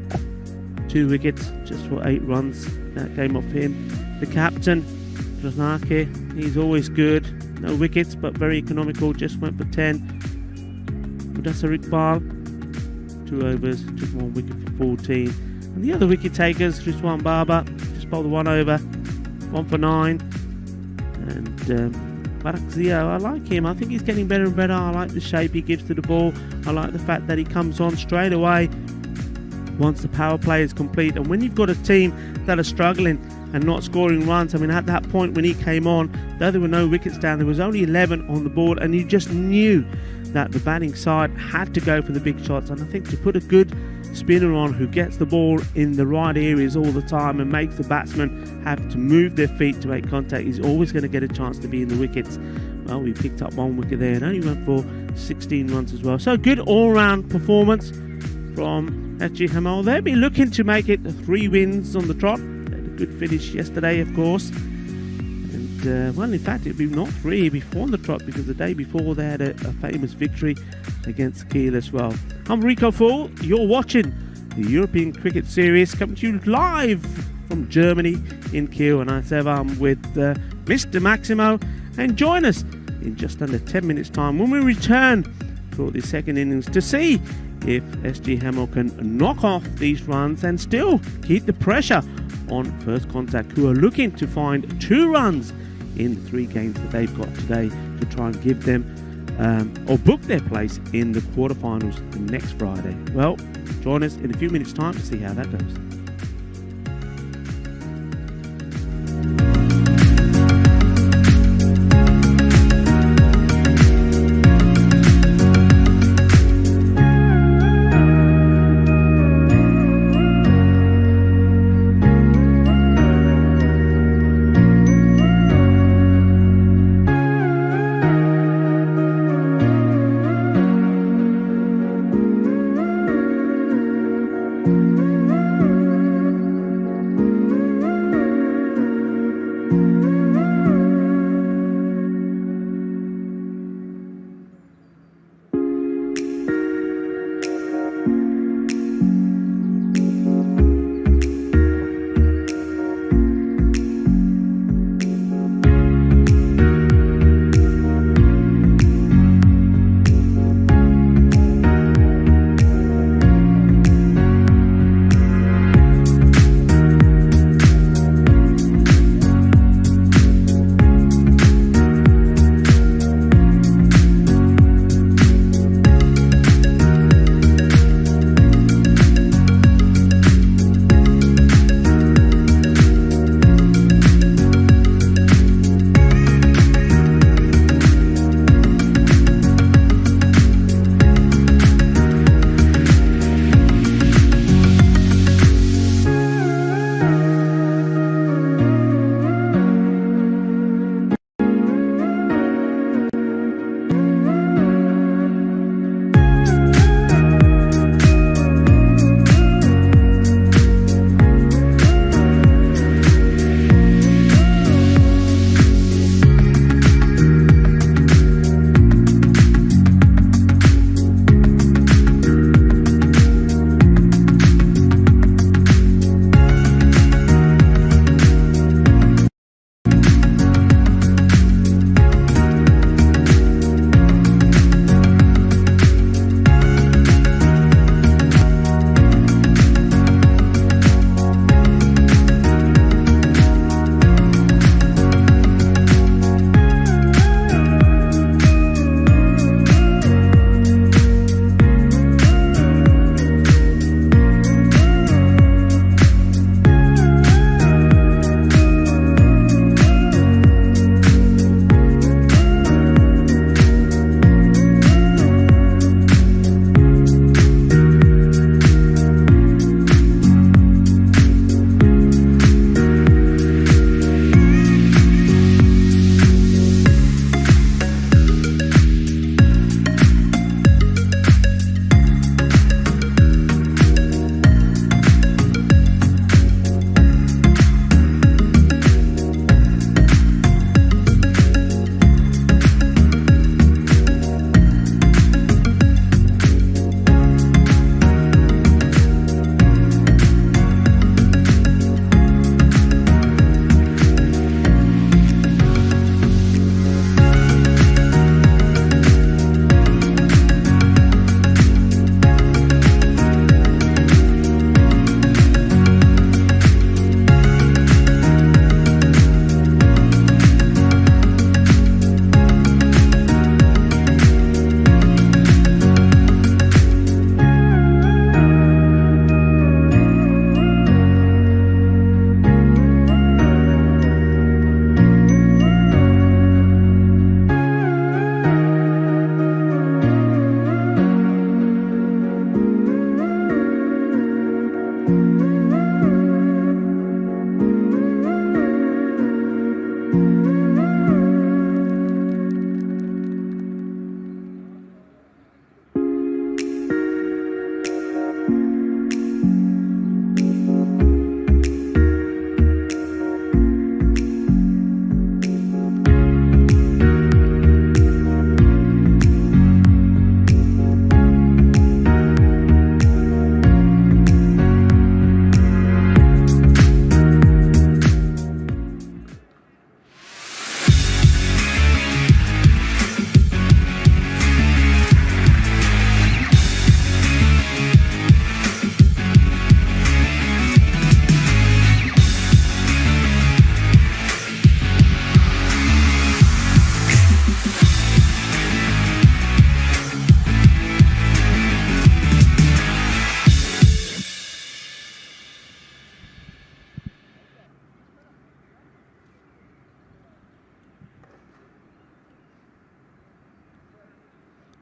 S1: 2 wickets just for 8 runs that came off him. The captain, Razake, he's always good, no wickets but very economical, just went for 10. Mudassar Iqbal, 2 overs, took 1 wicket for 14. And the other wicket takers, Rizwan Baba, just bowled 1 over, 1 for 9. And Barak Zia, I like him. I think he's getting better and better. I like the shape he gives to the ball. I like the fact that he comes on straight away once the power play is complete. And when you've got a team that are struggling and not scoring runs, I mean, at that point when he came on, though there were no wickets down, there was only 11 on the board, and you just knew that the batting side had to go for the big shots. And I think to put a good spinner on who gets the ball in the right areas all the time and makes the batsmen have to move their feet to make contact, he's always going to get a chance to be in the wickets. Well, we picked up 1 wicket there and only went for 16 runs as well. So good all-round performance from SGHVSFCT. They'll be looking to make it 3 wins on the trot. They had a good finish yesterday, of course. And, well, in fact, it'd be not 3, it'd be 4 on the trot, because the day before they had a famous victory against Kiel as well. I'm Rico Fool. You're watching the European Cricket Series, coming to you live from Germany in Kiel. And as ever, I'm with Mr. Maximo. And join us in just under 10 minutes' time when we return for the second innings to see if SGHVSFCT can knock off these runs and still keep the pressure on First Contact, who are looking to find 2 runs in the 3 games that they've got today to try and give them or book their place in the quarterfinals next Friday. Well, join us in a few minutes' time to see how that goes.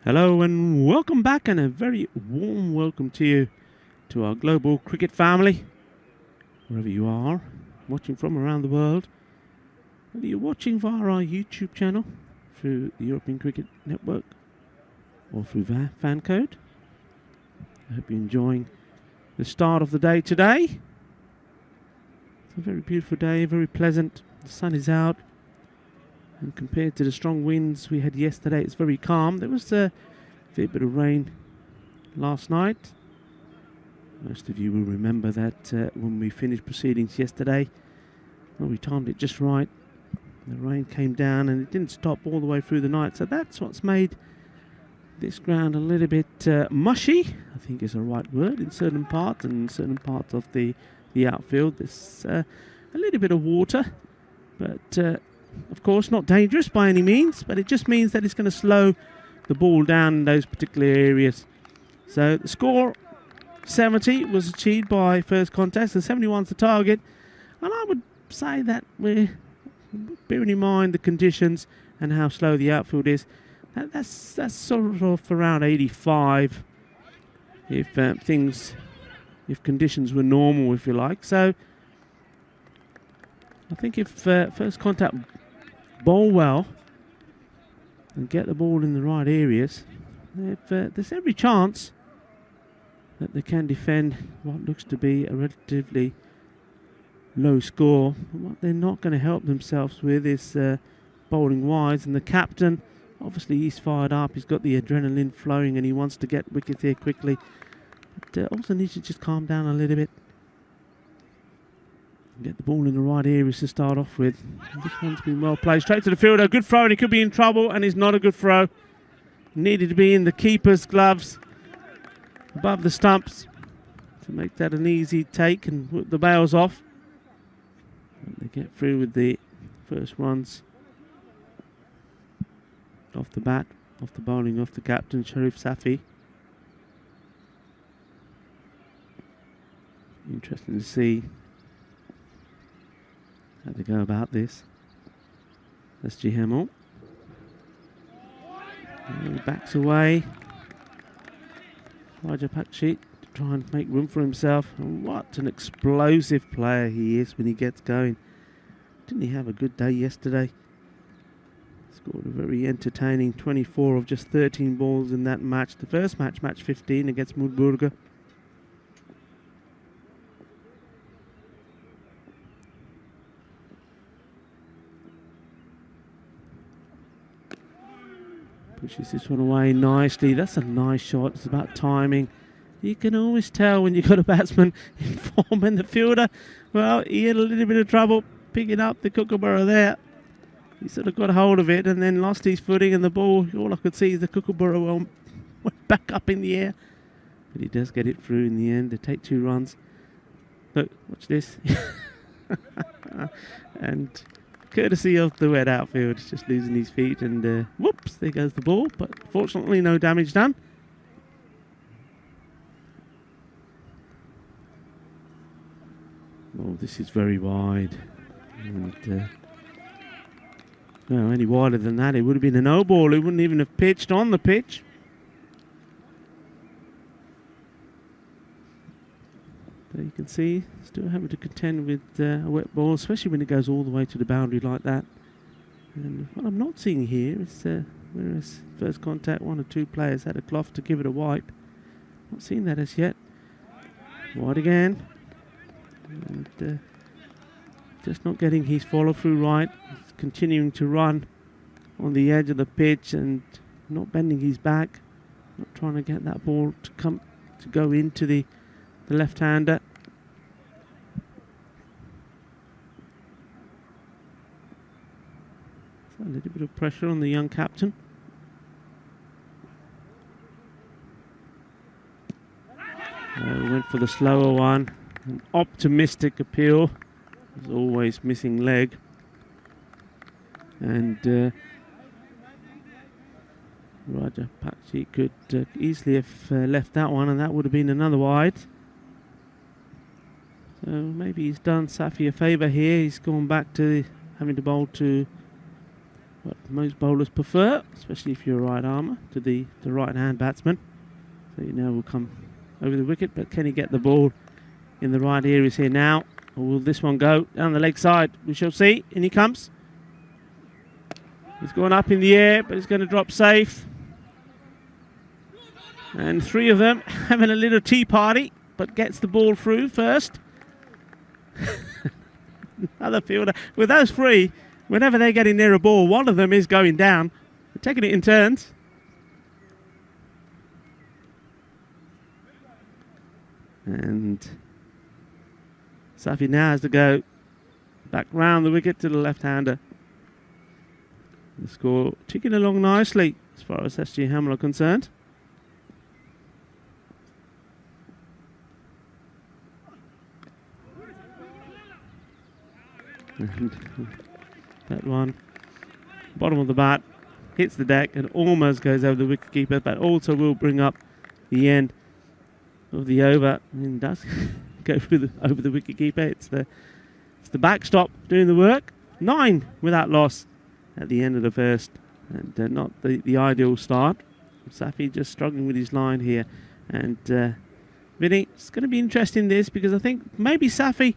S1: Hello and welcome back, and a very warm welcome to you, to our global cricket family, wherever you are watching from around the world. Whether you're watching via our YouTube channel, through the European Cricket Network, or through Fancode, I hope you're enjoying the start of the day today. It's a very beautiful day, very pleasant. The sun is out, and compared to the strong winds we had yesterday, it's very calm. There was a fair bit of rain last night. Most of you will remember that when we finished proceedings yesterday, well, we timed it just right. The rain came down and it didn't stop all the way through the night, so that's what's made this ground a little bit mushy, I think is the right word, in certain parts, and in certain parts of the outfield there's a little bit of water, but of course not dangerous by any means, but it just means that it's going to slow the ball down in those particular areas. So the score 70 was achieved by first contact, and 71's the target, and I would say that we're bearing in mind the conditions and how slow the outfield is. That's sort of around 85 if conditions were normal, if you like. So I think if first contact bowl well and get the ball in the right areas, there's every chance that they can defend what looks to be a relatively low score. But what they're not going to help themselves with is bowling wise, and the captain, obviously he's fired up, he's got the adrenaline flowing and he wants to get wickets here quickly, but also needs to just calm down a little bit and get the ball in the right areas to start off with. And this one's been well played, straight to the fielder, good throw, and he could be in trouble, and he's not a good throw. Needed to be in the keeper's gloves above the stumps to make that an easy take and put the bails off. They get through with the first runs off the bat, off the bowling of the captain, Sharif Safi. Interesting to see how they go about this. SG Hameln. He backs away. Rajapakshi to try and make room for himself. And what an explosive player he is when he gets going. Didn't he have a good day yesterday? Scored a very entertaining 24 of just 13 balls in that match. The first match, match 15 against Mudburger. Pushes this one away nicely. That's a nice shot. It's about timing. You can always tell when you've got a batsman in form, and the fielder, well, he had a little bit of trouble picking up the kookaburra there. He sort of got hold of it and then lost his footing, and the ball, all I could see is the kookaburra went back up in the air. But he does get it through in the end. They take 2 runs. Look, watch this. And courtesy of the wet outfield, just losing his feet, and whoops, there goes the ball. But fortunately, no damage done. Oh, this is very wide. And no, any wider than that, it would have been a no ball. It wouldn't even have pitched on the pitch. But you can see, still having to contend with a wet ball, especially when it goes all the way to the boundary like that. And what I'm not seeing here is, whereas first contact, 1 or 2 players had a cloth to give it a wipe. Not seeing that as yet. Wide again. And just not getting his follow through right. He's continuing to run on the edge of the pitch and not bending his back, not trying to get that ball to go into the left-hander. So a little bit of pressure on the young captain. Went for the slower one. An optimistic appeal. As always, missing leg. And Rajapakshi could easily have left that one, and that would have been another wide. So maybe he's done Safi a favour here. He's gone back to having to bowl to what most bowlers prefer, especially if you're a right armour, to the right-hand batsman. So you know will come over the wicket, but can he get the ball in the right areas here now? Or will this one go down the leg side? We shall see. In he comes. He's going up in the air, but he's going to drop safe. And 3 of them having a little tea party, but gets the ball through first. Another fielder. With those 3, whenever they're getting near a ball, one of them is going down. They're taking it in turns. And Safi now has to go back round the wicket to the left-hander. The score ticking along nicely as far as SG Hameln are concerned. And that one, bottom of the bat, hits the deck and almost goes over the wicketkeeper, but also will bring up the end of the over and does go over the wicketkeeper. It's the backstop doing the work. 9 without loss at the end of the first, and not the ideal start. Safi just struggling with his line here, and Vinny, it's going to be interesting this, because I think maybe Safi,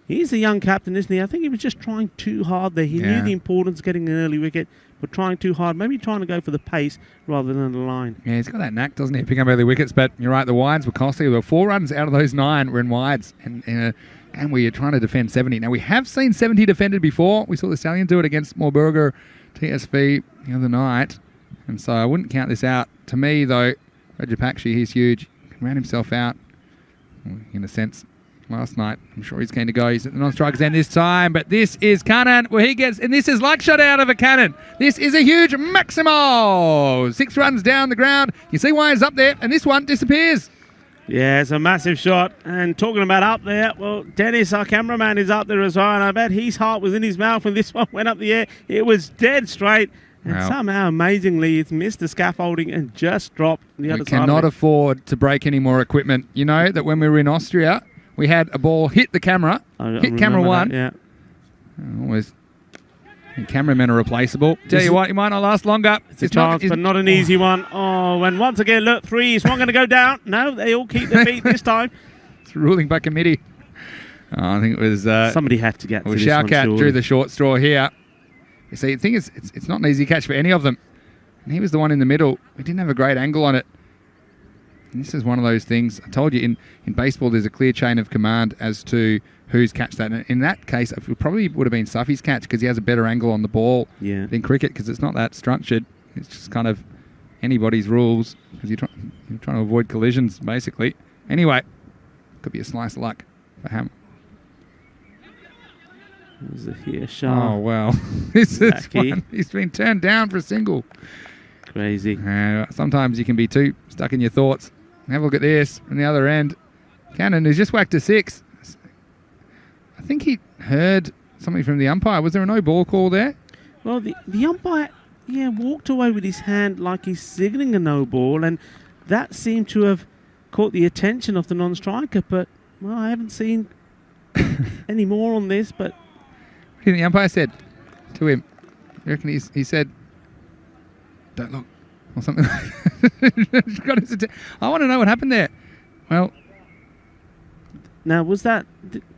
S1: he's a young captain, isn't he? I think he was just trying too hard there. He knew the importance of getting an early wicket, but trying too hard, maybe trying to go for the pace rather than the line. Yeah,
S2: he's got that knack, doesn't he, picking up early wickets, but you're right, the wides were costly. There were 4 runs out of those 9 were in wides, and where you're trying to defend 70. Now, we have seen 70 defended before. We saw the Stallion do it against Morburger TSV the other night, and so I wouldn't count this out. To me, though, Rajapakshi, he's huge. He ran himself out, in a sense, last night. I'm sure he's keen to go. He's at the non-strikers end this time, but this is Cannon where he gets, and this is like shot out of a cannon. This is a huge Maximo. 6 runs down the ground. You see why he's up there, and this one disappears.
S1: Yeah, it's a massive shot. And talking about up there, well, Dennis, our cameraman, is up there as well, and I bet his heart was in his mouth when this one went up the air. It was dead straight, and somehow, amazingly, it's missed the scaffolding and just dropped the other side.
S2: We cannot afford to break any more equipment. You know that when we were in Austria, we had a ball hit the camera, hit camera 1.
S1: That,
S2: always. And cameramen are replaceable. Tell you what, you might not last longer.
S1: It's a chance, but not an easy one. Oh, and once again, look, 3. Is one going to go down? No, they all keep their feet this time.
S2: It's ruling by committee. I think it was...
S1: somebody had to get to this one,
S2: Shaukat drew the short straw here. You see, the thing is, it's not an easy catch for any of them. And he was the one in the middle. We didn't have a great angle on it. And this is one of those things. I told you, in baseball, there's a clear chain of command as to who's catched that. And in that case, it probably would have been Safi's catch because he has a better angle on the ball than cricket, because it's not that structured. It's just kind of anybody's rules, because you're trying to avoid collisions, basically. Anyway, could be a slice of luck for Hameln.
S1: There's a here shot.
S2: Oh, wow. This is one. He's been turned down for a single.
S1: Crazy.
S2: Sometimes you can be too stuck in your thoughts. Have a look at this on the other end. Cannon has just whacked a 6. I think he heard something from the umpire. Was there a no ball call there?
S1: Well, the umpire, walked away with his hand like he's signalling a no ball, and that seemed to have caught the attention of the non-striker. But, well, I haven't seen any more on this. But
S2: what do you think the umpire said to him? You reckon he said, "Don't look," or something? I want to know what happened there. Well,
S1: now was that?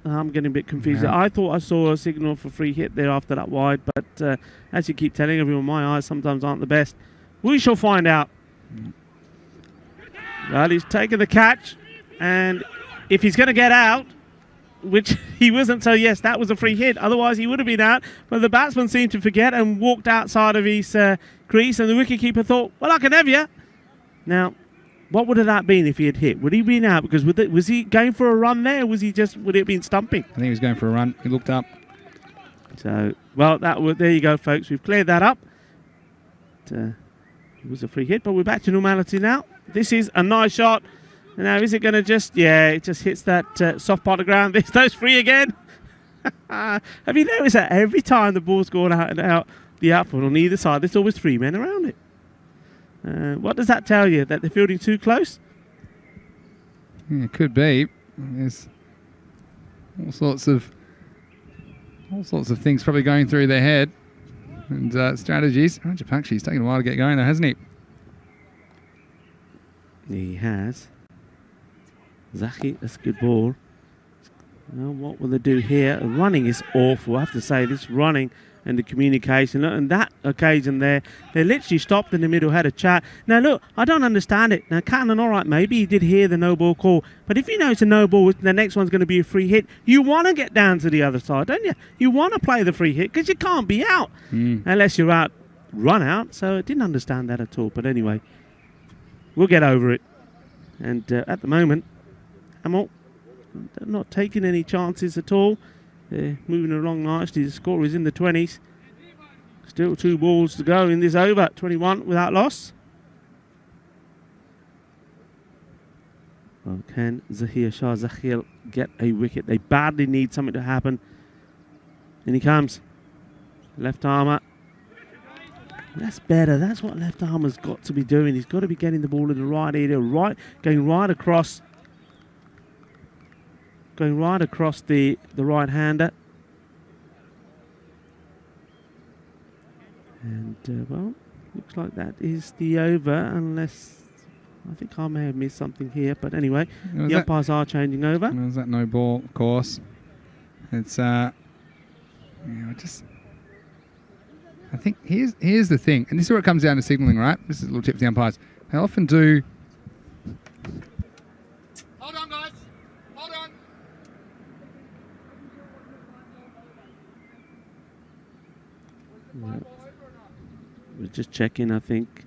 S1: I'm getting a bit confused. I thought I saw a signal for free hit there after that wide, but as you keep telling everyone, my eyes sometimes aren't the best. We shall find out. Well, he's taken the catch, and if he's going to get out, which he wasn't, so yes, that was a free hit. Otherwise, he would have been out. But the batsman seemed to forget and walked outside of his crease, and the wicketkeeper thought, well, I can have you. Now, what would have that been if he had hit? Would he have been out? Because was he going for a run there, or would it have been stumping?
S2: I think he was going for a run. He looked up.
S1: So, well, there you go, folks. We've cleared that up. It was a free hit, but we're back to normality now. This is a nice shot. Now, is it going to just... Yeah, it just hits that soft part of ground. There's those 3 again. Have you noticed that every time the ball's going out and out the outfield on either side, there's always 3 men around it? What does that tell you? That they're fielding too close?
S2: Yeah, it could be. There's all sorts of things probably going through their head.
S3: and strategies. Rajapakshi's taken a while to get going, though, hasn't he?
S1: He has. Zaki, that's a good ball. Now, what will they do here? The running is awful. I have to say, this running and the communication. And that occasion there, they literally stopped in the middle, had a chat. Now, look, I don't understand it. Now, Cannon, all right, maybe he did hear the no ball call. But if you know it's a no ball, the next one's going to be a free hit, you want to get down to the other side, don't you? You want to play the free hit because you can't be out unless you're out, run out. So I didn't understand that at all. But anyway, we'll get over it. And at the moment, Hamel, they're not taking any chances at all. They're moving along nicely. The score is in the 20s. Still 2 balls to go in this over. 21 without loss. Well, can Zahir Shah Zakhil get a wicket? They badly need something to happen. And he comes. Left armour. That's better. That's what left armour's got to be doing. He's got to be getting the ball in the right area, going right across. Going right across the right-hander. And, well, looks like that is the over, unless... I think I may have missed something here, but anyway, the umpires are changing over.
S3: Was that no ball, of course. It's, I think here's the thing, and this is where it comes down to signalling, right? This is a little tip for the umpires. They often do...
S2: Hold on, guys. Hold on.
S1: Yeah. We're just checking, I think.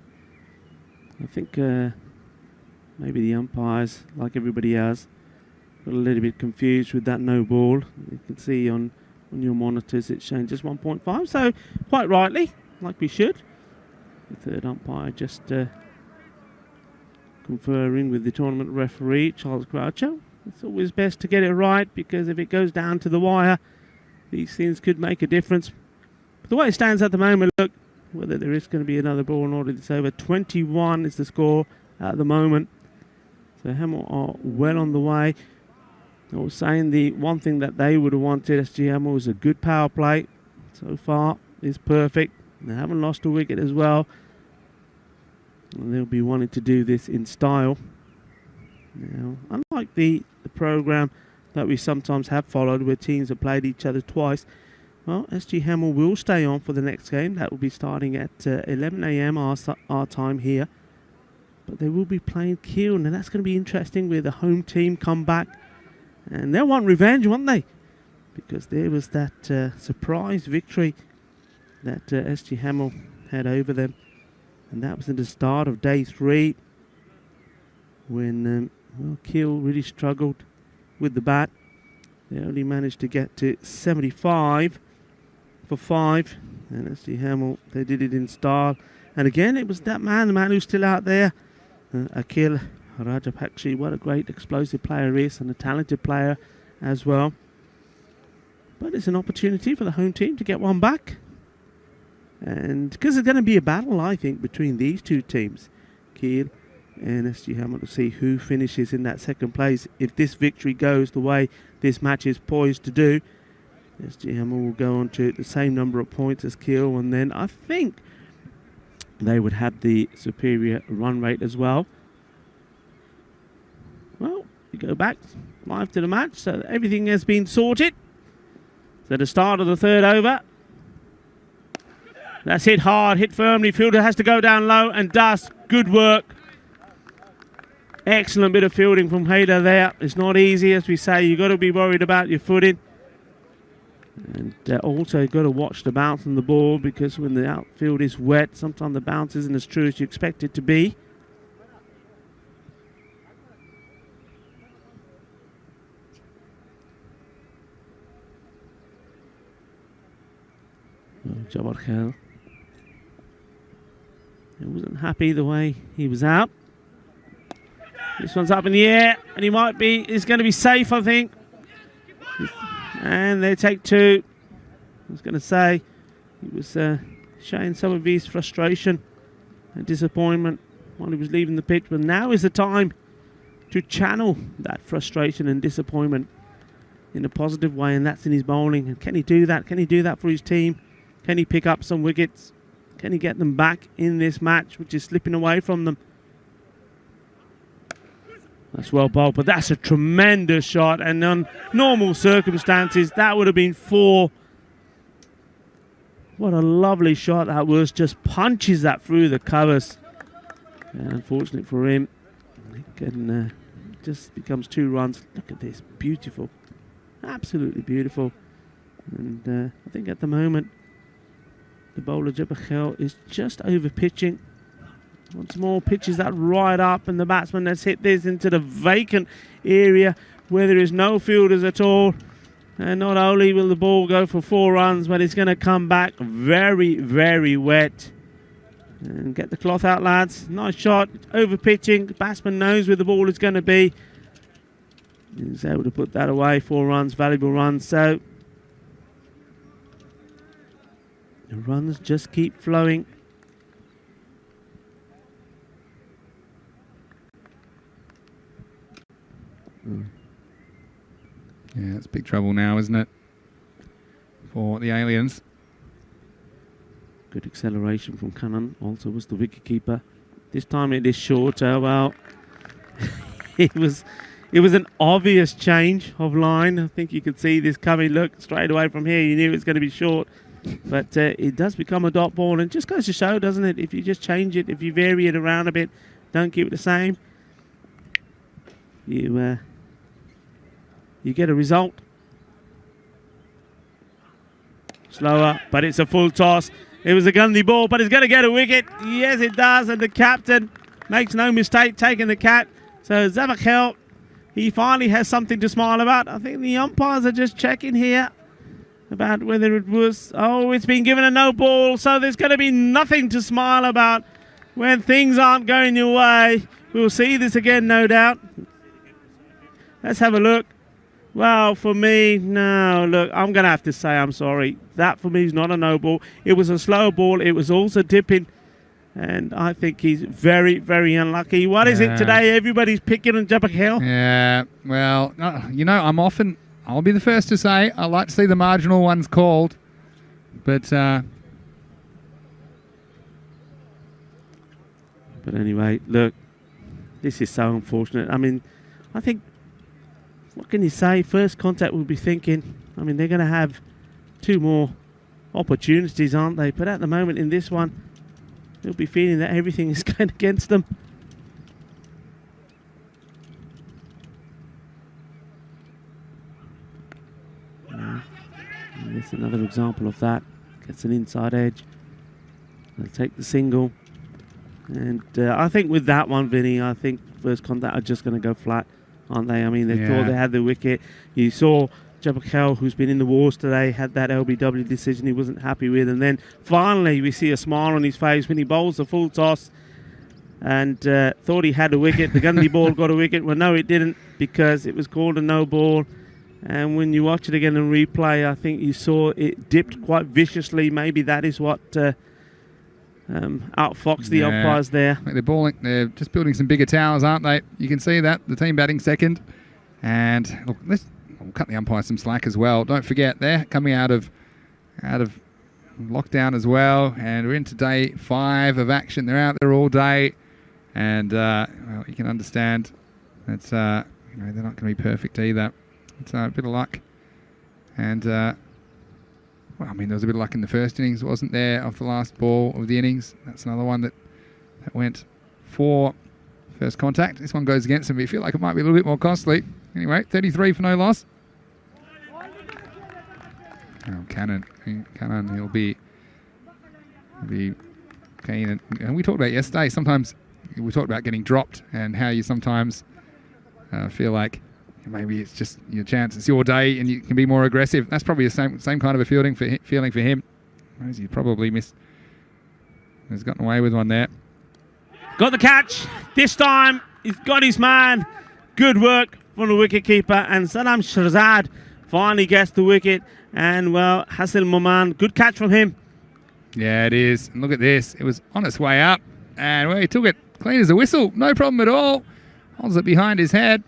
S1: Maybe the umpires, like everybody else, got a little bit confused with that no ball. You can see on your monitors it's showing just 1.5, so quite rightly, like we should. The third umpire just conferring with the tournament referee, Charles Groucho. It's always best to get it right, because if it goes down to the wire, these things could make a difference. But the way it stands at the moment, look, whether there is going to be another ball in order, it's over. 21 is the score at the moment. So Hamel are well on the way. I was saying the one thing that they would have wanted, SG Hamel, was a good power play. So far, it's perfect. They haven't lost a wicket as well. And they'll be wanting to do this in style. Now, unlike the program that we sometimes have followed, where teams have played each other twice, well, SG Hamel will stay on for the next game. That will be starting at 11 a.m. our time here. But they will be playing Kiel, and that's going to be interesting with the home team come back. And they'll want revenge, won't they? Because there was that surprise victory that SG Hamel had over them. And that was in the start of day 3, when Kiel really struggled with the bat. They only managed to get to 75 for 5. And SG Hamel, they did it in style. And again, it was the man who's still out there, Akil Rajapakshi. What a great explosive player he is, and a talented player as well. But it's an opportunity for the home team to get one back. And because it's going to be a battle, I think, between these two teams, Kiel and SG Hamel, to see who finishes in that second place. If this victory goes the way this match is poised to do, SG Hamel will go on to the same number of points as Kiel, and then I think they would have the superior run rate as well. Well, we go back live to the match, so everything has been sorted. So the start of the third over. That's hit hard, hit firmly. Fielder has to go down low and does. Good work. Excellent bit of fielding from Hayder there. It's not easy, as we say. You've got to be worried about your footing. And also you've got to watch the bounce on the ball, because when the outfield is wet, sometimes the bounce isn't as true as you expect it to be. Jabbar Khair. He wasn't happy the way he was out. This one's up in the air, and he's going to be safe, I think. And they take 2. I was going to say, he was showing some of his frustration and disappointment while he was leaving the pitch, but now is the time to channel that frustration and disappointment in a positive way, and that's in his bowling. And can he do that? Can he do that for his team? Can he pick up some wickets? Can he get them back in this match, which is slipping away from them? That's well bowled, but that's a tremendous shot. And on normal circumstances, that would have been 4. What a lovely shot that was. Just punches that through the covers. And unfortunately for him, it just becomes 2 runs. Look at this. Beautiful. Absolutely beautiful. And I think at the moment, the bowler Jabachel is just over pitching. Once more, pitches that right up, and the batsman has hit this into the vacant area where there is no fielders at all. And not only will the ball go for 4 runs, but it's going to come back very, very wet. And get the cloth out, lads. Nice shot. Over pitching. The batsman knows where the ball is going to be. He's able to put that away. 4 runs, valuable runs. So the runs just keep flowing.
S3: Yeah, it's big trouble now, isn't it, for the aliens?
S1: Good acceleration from Cannon. Also was the wicketkeeper. This time it is shorter. Well, it was an obvious change of line. I think you could see this coming. Look, straight away from here, you knew it was going to be short. But it does become a dot ball, and it just goes to show, doesn't it? If you just change it, if you vary it around a bit, don't keep it the same, you get a result. Slower, but it's a full toss. It was a gundy ball, but it's going to get a wicket. Yes, it does, and the captain makes no mistake taking the cat. So Zabachel, he finally has something to smile about. I think the umpires are just checking here about whether it was, it's been given a no ball, so there's going to be nothing to smile about when things aren't going your way. We'll see this again, no doubt. Let's have a look. Well, for me, no, look, I'm going to have to say I'm sorry. That for me is not a no ball. It was a slow ball. It was also dipping. And I think he's very, very unlucky. What is it today? Everybody's picking on Jabachel.
S3: Yeah, well, I'll be the first to say, I like to see the marginal ones called. But
S1: anyway, look, this is so unfortunate. I mean, I think, what can you say? First contact will be thinking, I mean, they're going to have 2 more opportunities, aren't they? But at the moment in this one, they'll be feeling that everything is going against them. There's another example of that. Gets an inside edge. They'll take the single. And I think with that one, Vinny, I think first contact are just going to go flat, aren't they? I mean, they thought they had the wicket. You saw Jabachel, who's been in the wars today, had that LBW decision he wasn't happy with. And then finally we see a smile on his face when he bowls the full toss and thought he had a wicket. The gundy ball got a wicket. Well, no, it didn't, because it was called a no ball. And when you watch it again in replay, I think you saw it dipped quite viciously. Maybe that is what outfoxed the umpires there.
S3: They're just building some bigger towers, aren't they? You can see that. The team batting second. And look, we'll cut the umpires some slack as well. Don't forget, they're coming out of lockdown as well. And we're into day 5 of action. They're out there all day. And well, you can understand that they're not going to be perfect either. It's a bit of luck. And, well, I mean, there was a bit of luck in the first innings, wasn't there, off the last ball of the innings. That's another one that went for first contact. This one goes against them. We feel like it might be a little bit more costly. Anyway, 33 for no loss. Oh, Cannon, he'll be keen. And we talked about yesterday, sometimes we talked about getting dropped and how you sometimes feel like maybe it's just your chance. It's your day, and you can be more aggressive. That's probably the same kind of a feeling for him. He probably missed. He's gotten away with one there.
S1: Got the catch. This time he's got his man. Good work from the wicketkeeper, and Saddam Shahzad finally gets the wicket. And well, Hasil Moman, good catch from him.
S3: Yeah, it is. And look at this. It was on its way up, and well, he took it clean as a whistle. No problem at all. Holds it behind his head.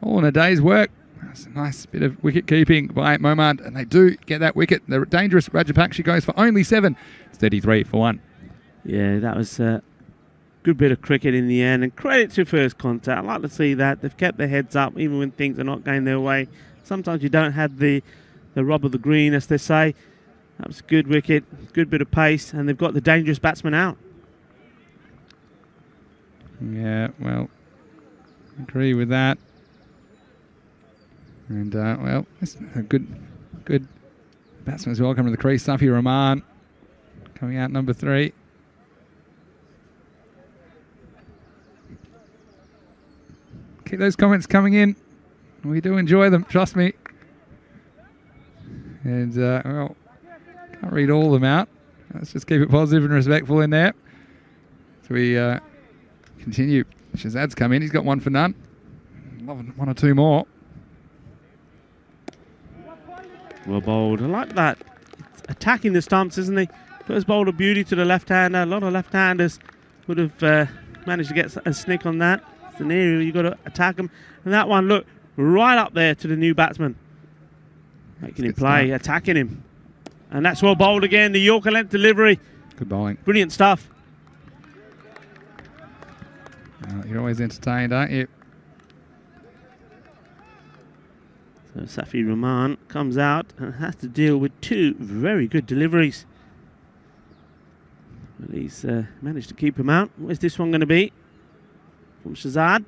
S3: All in a day's work. That's a nice bit of wicket keeping by Momad, and they do get that wicket. The dangerous Rajapaksa goes for only 7. It's 33 for 1.
S1: Yeah, that was a good bit of cricket in the end, and credit to First Contact. I like to see that. They've kept their heads up even when things are not going their way. Sometimes you don't have the rub of the green, as they say. That was a good wicket, good bit of pace, and they've got the dangerous batsman out.
S3: Yeah, well, agree with that. And, well, that's a good batsman as well coming to the crease. Safi Rahman coming out number 3. Keep those comments coming in. We do enjoy them, trust me. And, well, can't read all of them out. Let's just keep it positive and respectful in there. So we continue. Shazad's come in. He's got 1 for none. Loving 1 or 2 more.
S1: Well bowled. I like that. It's attacking the stumps, isn't he? First bowled a beauty to the left-hander. A lot of left-handers would have managed to get a snick on that. It's an area you've got to attack them. And that one, look, right up there to the new batsman. Making him play, attacking him. And that's well bowled again. The Yorker length delivery.
S3: Good bowling.
S1: Brilliant stuff.
S3: You're always entertained, aren't you?
S1: So Safi Rahman comes out and has to deal with 2 very good deliveries. But he's managed to keep him out. Where's this one going to be? From Shazad.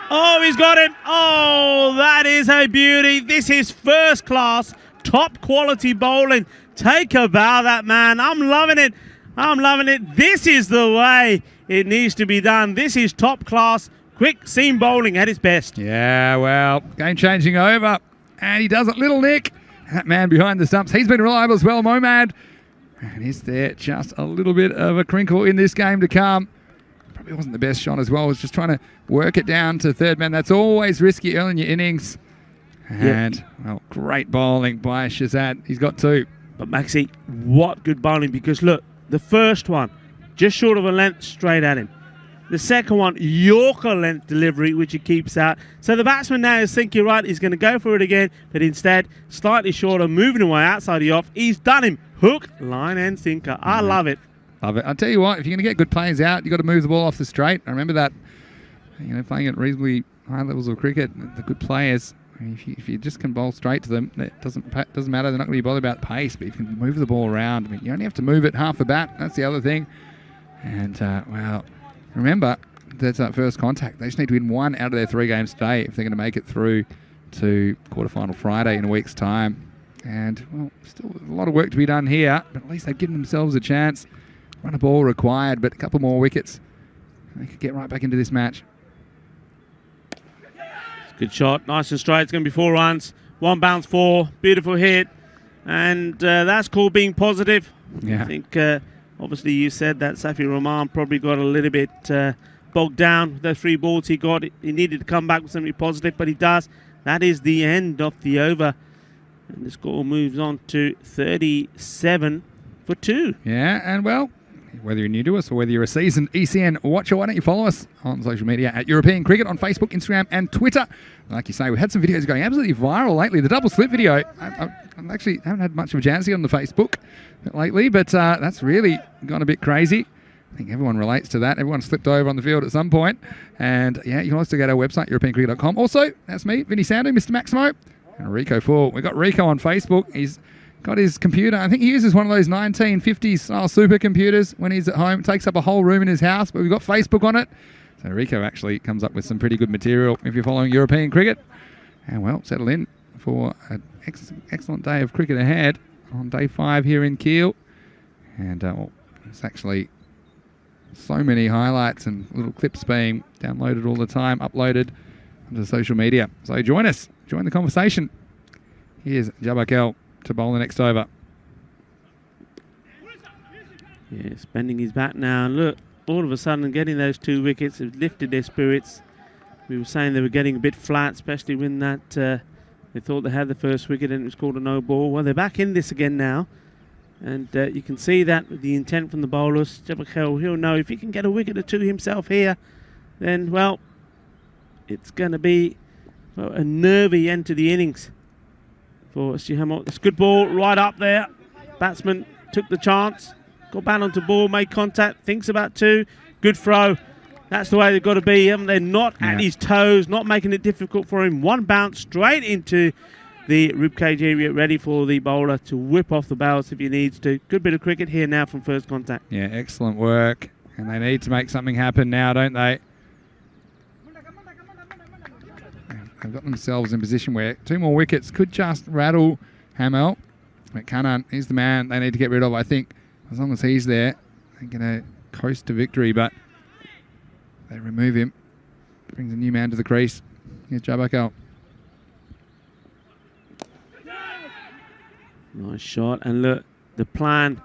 S1: Oh, he's got him. Oh, that is a beauty. This is first class, top quality bowling. Take a bow, that man. I'm loving it. I'm loving it. This is the way it needs to be done. This is top class, quick seam bowling at its best.
S3: Yeah, well, game changing over. And he does it, little Nick. That man behind the stumps, he's been reliable as well, Momad. And is there just a little bit of a crinkle in this game to come? Probably wasn't the best shot as well. Was just trying to work it down to third man. That's always risky early in your innings. And, well, great bowling by Shazad. He's got 2.
S1: But Maxi, what good bowling, because look, the first one, just short of a length, straight at him. The second one, Yorker length delivery, which he keeps out. So the batsman now is thinking, right, he's going to go for it again, but instead, slightly shorter, moving away outside the off. He's done him. Hook, line and sinker. I love it.
S3: Love it. I'll tell you what, if you're going to get good players out, you've got to move the ball off the straight. I remember that, you know, playing at reasonably high levels of cricket, the good players, if you just can bowl straight to them, it doesn't matter. They're not going to be bothered about pace, but if you can move the ball around, I mean, you only have to move it half a bat. That's the other thing. And, well, remember, that's that first contact. They just need to win 1 out of their 3 games today if they're going to make it through to quarterfinal Friday in a week's time. And, well, still a lot of work to be done here, but at least they've given themselves a chance. Run a ball required, but a couple more wickets. They could get right back into this match.
S1: Good shot, nice and straight. It's going to be 4 runs. 1 bounce 4, beautiful hit. And that's called being positive.
S3: Yeah.
S1: I think, obviously, you said that Safi Rahman probably got a little bit bogged down with those 3 balls he got. He needed to come back with something positive, but he does. That is the end of the over. And the score moves on to 37 for 2.
S3: Yeah, and well, whether you're new to us or whether you're a seasoned ECN watcher, why don't you follow us on social media at European Cricket on Facebook, Instagram and Twitter. Like you say, we've had some videos going absolutely viral lately. The double slip video, I actually haven't had much of a chance on the Facebook lately, but that's really gone a bit crazy. I think everyone relates to that. Everyone slipped over on the field at some point. And yeah, you can also go to our website, europeancricket.com. Also, that's me, Vinny Sandu, Mr. Maximo, and Rico Full. We've got Rico on Facebook. He's got his computer. I think he uses one of those 1950s style supercomputers when he's at home. It takes up a whole room in his house, but we've got Facebook on it. So Rico actually comes up with some pretty good material if you're following European cricket. And well, settle in for an excellent day of cricket ahead on day 5 here in Kiel. And well, it's actually so many highlights and little clips being downloaded all the time, uploaded onto social media. So join us, join the conversation. Here's Jabakel to bowl the next over.
S1: Yeah, spending his bat now. Look, all of a sudden getting those 2 wickets have lifted their spirits. We were saying they were getting a bit flat, especially when that they thought they had the first wicket and it was called a no ball. Well, they're back in this again now. And you can see that with the intent from the bowlers. Jabakel, he'll know if he can get a wicket or 2 himself here, then, well, it's going to be well, a nervy end to the innings for SG Germant. It's a good ball right up there. Batsman took the chance, got back onto ball, made contact, thinks about two. Good throw. That's the way they've got to be, haven't they? Not at his toes, not making it difficult for him. One bounce straight into the ribcage area, ready for the bowler to whip off the bounce if he needs to. Good bit of cricket here now from first contact.
S3: Yeah, excellent work. And they need to make something happen now, don't they? They've got themselves in a position where 2 more wickets could just rattle Hameln. But Canaan, he's the man they need to get rid of, I think. As long as he's there, they're going to coast to victory. But they remove him. Brings a new man to the crease. Here's Jabakal.
S1: Nice shot. And look, the plan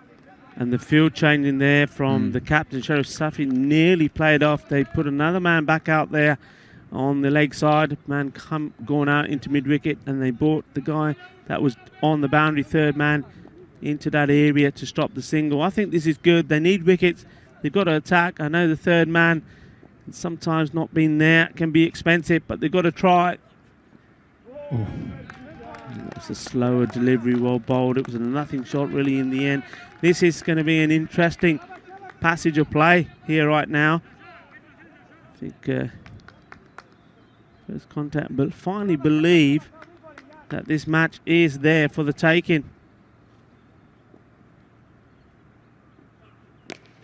S1: and the field change in there from the captain. Sheriff Safi nearly played off. They put another man back out there on the leg side. Man going out into mid-wicket, and they brought the guy that was on the boundary, third man, into that area to stop the single. I think this is good. They need wickets. They've got to attack. I know the third man sometimes not being there can be expensive, but they've got to try.
S3: Oh.
S1: It's a slower delivery, well bowled. It was a nothing shot really in the end. This is going to be an interesting passage of play here right now. I think first contact, but finally believe that this match is there for the taking.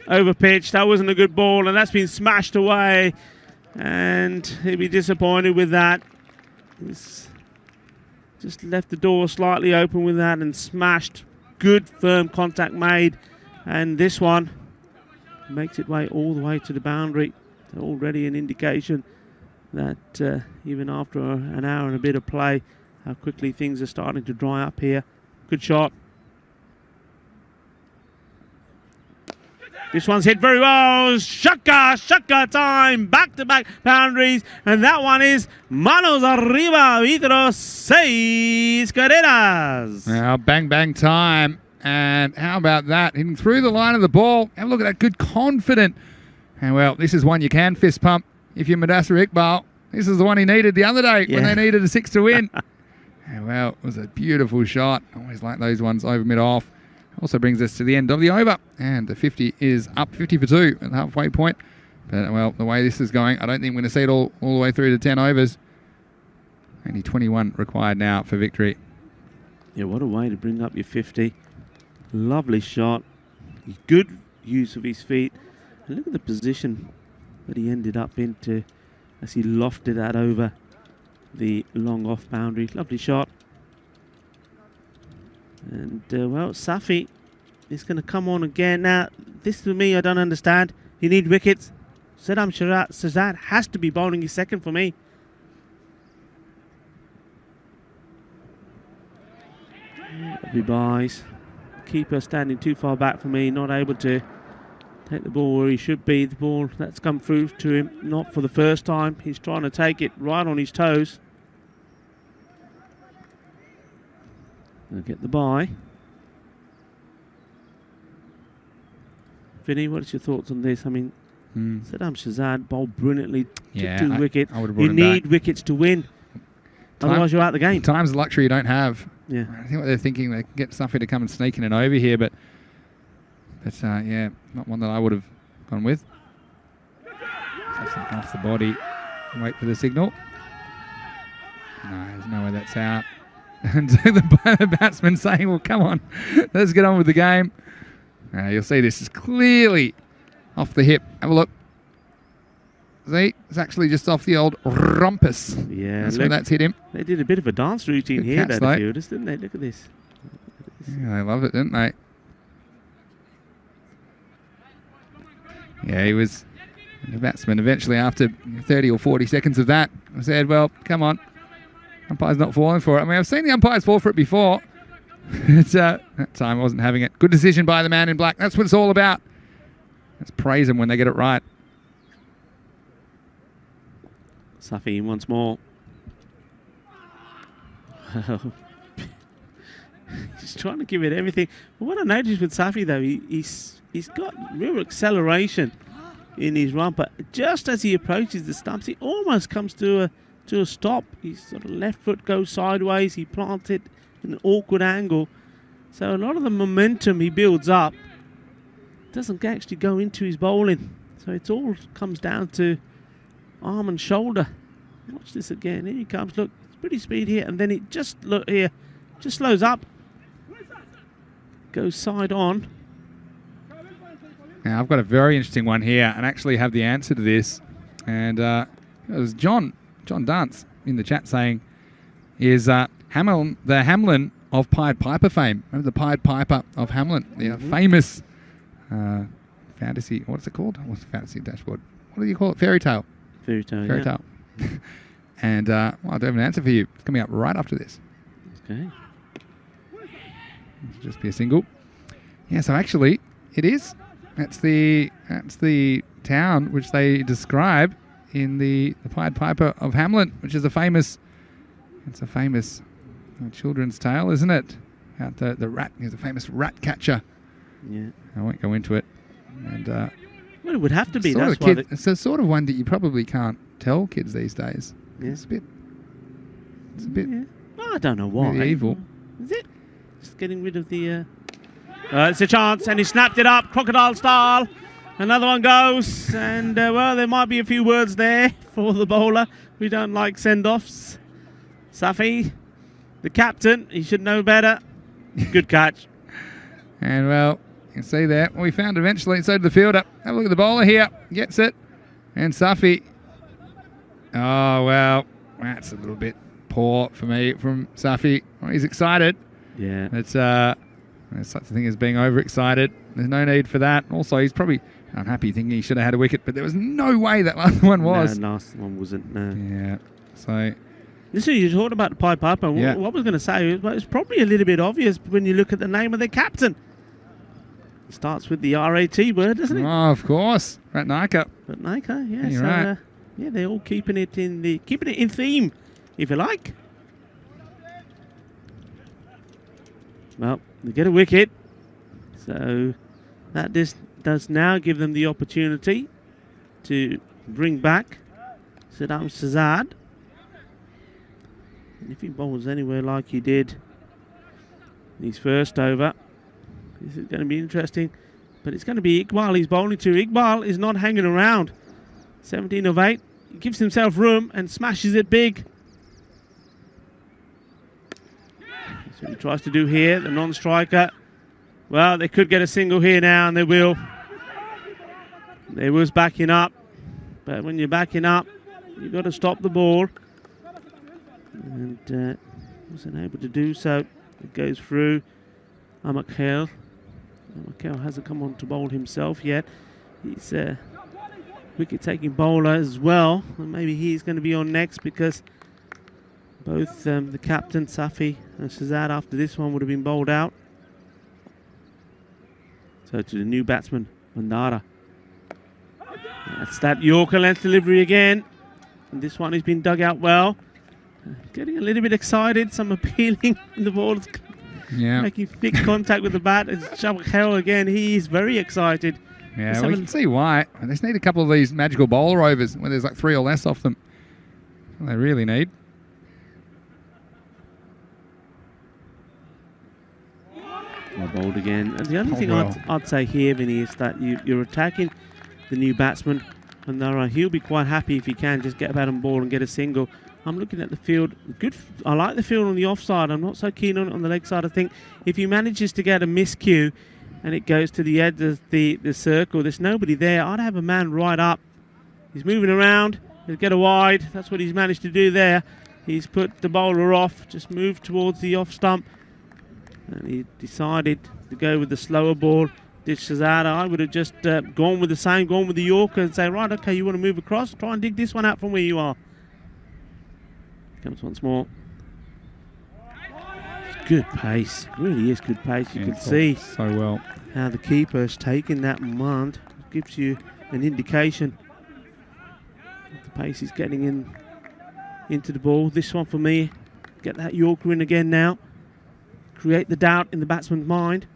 S1: Over pitch, that wasn't a good ball, and that's been smashed away, and he'll be disappointed with that. He's just left the door slightly open with that and smashed. Good firm contact made, and this one makes its way all the way to the boundary. Already an indication that even after an hour and a bit of play, how quickly things are starting to dry up here. Good shot. This one's hit very well. Shaka time. Back-to-back boundaries. And that one is manos arriba. Vidros, 6 carreras.
S3: Now, bang, bang time. And how about that? Hitting through the line of the ball. Have a look at that. Good, confident. And, well, this is one you can fist pump if you're Mudassir Iqbal. This is the one he needed the other day when they needed a 6 to win. And, well, it was a beautiful shot. Always like those ones over mid-off. Also brings us to the end of the over, and the 50 is up 50 for 2 at the halfway point. But, well, the way this is going, I don't think we're going to see it all the way through to 10 overs. Only 21 required now for victory.
S1: Yeah, what a way to bring up your 50. Lovely shot. Good use of his feet. And look at the position that he ended up into as he lofted that over the long off boundary. Lovely shot. And, well, Safi is going to come on again. Now, this to me, I don't understand. You need wickets. Saddam Shazad has to be bowling his second for me. Lovely buys. Keeper standing too far back for me, not able to take the ball where he should be. The ball that's come through to him, not for the first time. He's trying to take it right on his toes. Gonna get the bye. Vinny, what's your thoughts on this? I mean, Saddam Shazad bowled brilliantly, took 2 wickets. You need wickets to win. Otherwise, you're out the game.
S3: Time's a luxury you don't have.
S1: Yeah.
S3: I think what they're thinking, they can get Safi to come and sneak in and over here, but yeah, not one that I would have gone with. Off the body. Wait for the signal. No, there's no way that's out. And the batsman saying, well, come on, let's get on with the game. You'll see this is clearly off the hip. Have a look. See, it's actually just off the old rumpus.
S1: Yeah,
S3: that's where that's hit him.
S1: They did a bit of a dance routine here, the fielders, didn't they? Look at this.
S3: Yeah, they love it, didn't they? Yeah, he was the batsman eventually after 30 or 40 seconds of that. I said, well, come on. Umpire's not falling for it. I mean, I've seen the umpires fall for it before. That time I wasn't having it. Good decision by the man in black. That's what it's all about. Let's praise them when they get it right.
S1: Safi once more. He's trying to give it everything. But what I noticed with Safi, though, he's got real acceleration in his run. But just as he approaches the stumps, he almost comes to to a stop. His sort of left foot goes sideways. He plants it in an awkward angle. So a lot of the momentum he builds up doesn't actually go into his bowling. So it all comes down to arm and shoulder. Watch this again. Here he comes. Look, it's pretty speed here. And then it just, look here, just slows up. Goes side on.
S3: Now, I've got a very interesting one here and actually have the answer to this. And it was John Dance in the chat saying, is Hameln, the Hameln of Pied Piper fame. Remember the Pied Piper of Hameln? The famous fantasy, what's it called? What's the fantasy dashboard? What do you call it? Fairy tale.
S1: Fairy tale,
S3: Fairy tale. And well, I do have an answer for you. It's coming up right after this.
S1: Okay.
S3: It'll just be a single. Yeah, so actually, it is. That's the town which they describe in the Pied Piper of Hameln, which is a famous children's tale, isn't it? About the rat. He's a famous rat catcher.
S1: Yeah.
S3: I won't go into it. And
S1: well, it would have to be.
S3: That's
S1: That's why
S3: it's the sort of one that you probably can't tell kids these days.
S1: Yeah.
S3: It's a bit.
S1: Yeah. I don't know why.
S3: Medieval.
S1: Is it? Just getting rid of the... it's a chance, and he snapped it up, crocodile style. Another one goes, and, well, there might be a few words there for the bowler. We don't like send-offs. Safi, the captain, he should know better. Good catch.
S3: And, well, you can see that. We found eventually, so did the fielder. Have a look at the bowler here. Gets it. And Safi. Oh, well, that's a little bit poor for me from Safi. Well, he's excited.
S1: Yeah.
S3: It's there's such a thing as being overexcited. There's no need for that. Also, he's probably unhappy thinking he should have had a wicket, but there was no way that last one was.
S1: No, last one wasn't, no.
S3: Yeah. So...
S1: Listen, you talked about the Pied Piper.
S3: Yeah.
S1: What I was going to say was, well, it's probably a little bit obvious when you look at the name of the captain. It starts with the RAT word, doesn't it?
S3: Oh, of course. Ratnaika.
S1: Ratnaika, yeah.
S3: You're
S1: so,
S3: right.
S1: yeah, they're all keeping it in theme, if you like. Well, they get a wicket, so that does now give them the opportunity to bring back Saddam Shahzad. And if he bowls anywhere like he did in his first over, this is going to be interesting. But it's going to be Iqbal he's bowling to. Iqbal is not hanging around. 17 of 8. He gives himself room and smashes it big. That's what he tries to do here, the non-striker. Well, they could get a single here now, and they will. They was backing up. But when you're backing up, you've got to stop the ball. And wasn't able to do so. It goes through Kiel. Kiel hasn't come on to bowl himself yet. He's a wicket-taking bowler as well. And maybe he's going to be on next because both the captain, Safi, and Shahzad after this one would have been bowled out. So to the new batsman, Mandara. That's that Yorker length delivery again. And this one has been dug out well. Getting a little bit excited, some appealing in the ball.
S3: Yeah.
S1: Making thick contact with the bat. It's Shabakh again. He is very excited.
S3: Yeah, we can see why. They just need a couple of these magical bowler overs where there's like 3 or less off them. That's what they really need.
S1: Well bowled again. And the only thing I'd say here, Vinny, is that you're attacking the new batsman. And he'll be quite happy if he can just get a bat and ball and get a single. I'm looking at the field. Good. I like the field on the offside. I'm not so keen on the leg side. I think if he manages to get a miscue and it goes to the edge of the circle, there's nobody there. I'd have a man right up. He's moving around. He'll get a wide. That's what he's managed to do there. He's put the bowler off, just moved towards the off stump. And he decided to go with the slower ball. Did Shahzad. I would have just gone with the Yorker and say, right, okay, you want to move across? Try and dig this one out from where you are. Comes once more. It's good pace. It really is good pace. You can see
S3: so well
S1: how the keeper's taken that command. Gives you an indication of the pace he's getting into the ball. This one for me. Get that Yorker in again now. Create the doubt in the batsman's mind.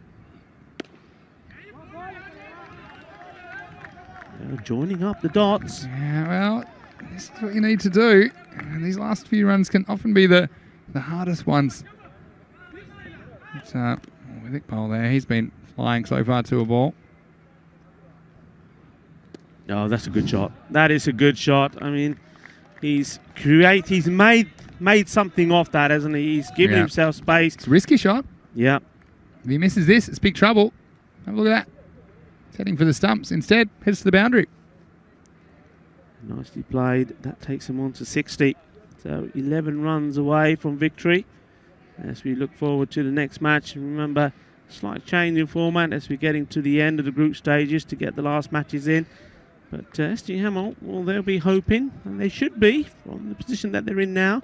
S1: Joining up the dots.
S3: Yeah, well, this is what you need to do. And these last few runs can often be the hardest ones. It's, with Iqbal there, he's been flying so far to a ball.
S1: Oh, that's a good shot. That is a good shot. I mean, he's made something off that, hasn't he? He's given himself space.
S3: It's a risky shot.
S1: Yeah.
S3: If he misses this, it's big trouble. Have a look at that. He's heading for the stumps. Instead, heads to the boundary.
S1: Nicely played. That takes him on to 60. So 11 runs away from victory as we look forward to the next match. And remember, slight change in format as we're getting to the end of the group stages to get the last matches in. But SG Hameln, well, they'll be hoping, and they should be, from the position that they're in now,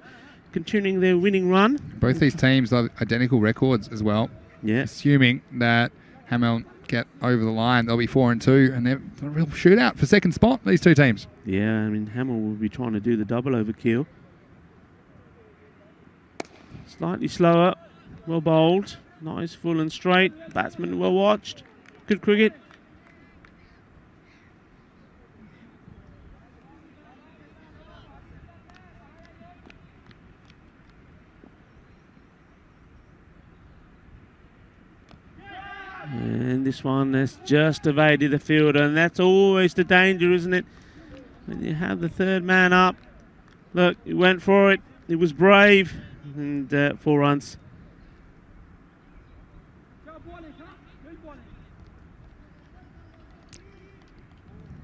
S1: continuing their winning run.
S3: Both these teams have identical records as well.
S1: Yeah.
S3: Assuming that Hameln get over the line, they'll be 4-2, and they're a real shootout for second spot, these two teams.
S1: Yeah, I mean, Hameln will be trying to do the double over Kiel. Slightly slower, well bowled, nice, full and straight. Batsman well watched. Good cricket. And this one has just evaded the fielder, and that's always the danger, isn't it? When you have the third man up. Look, he went for it. He was brave, and 4 runs.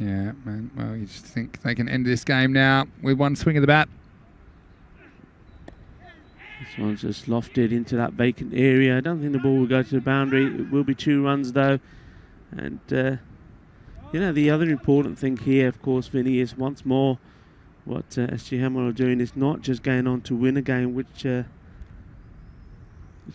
S3: Yeah, man. Well, you just think they can end this game now with one swing of the bat.
S1: This one's just lofted into that vacant area. I don't think the ball will go to the boundary. It will be 2 runs though. And, you know, the other important thing here, of course, Vinny, is once more what SG Hameln are doing is not just going on to win a game, which is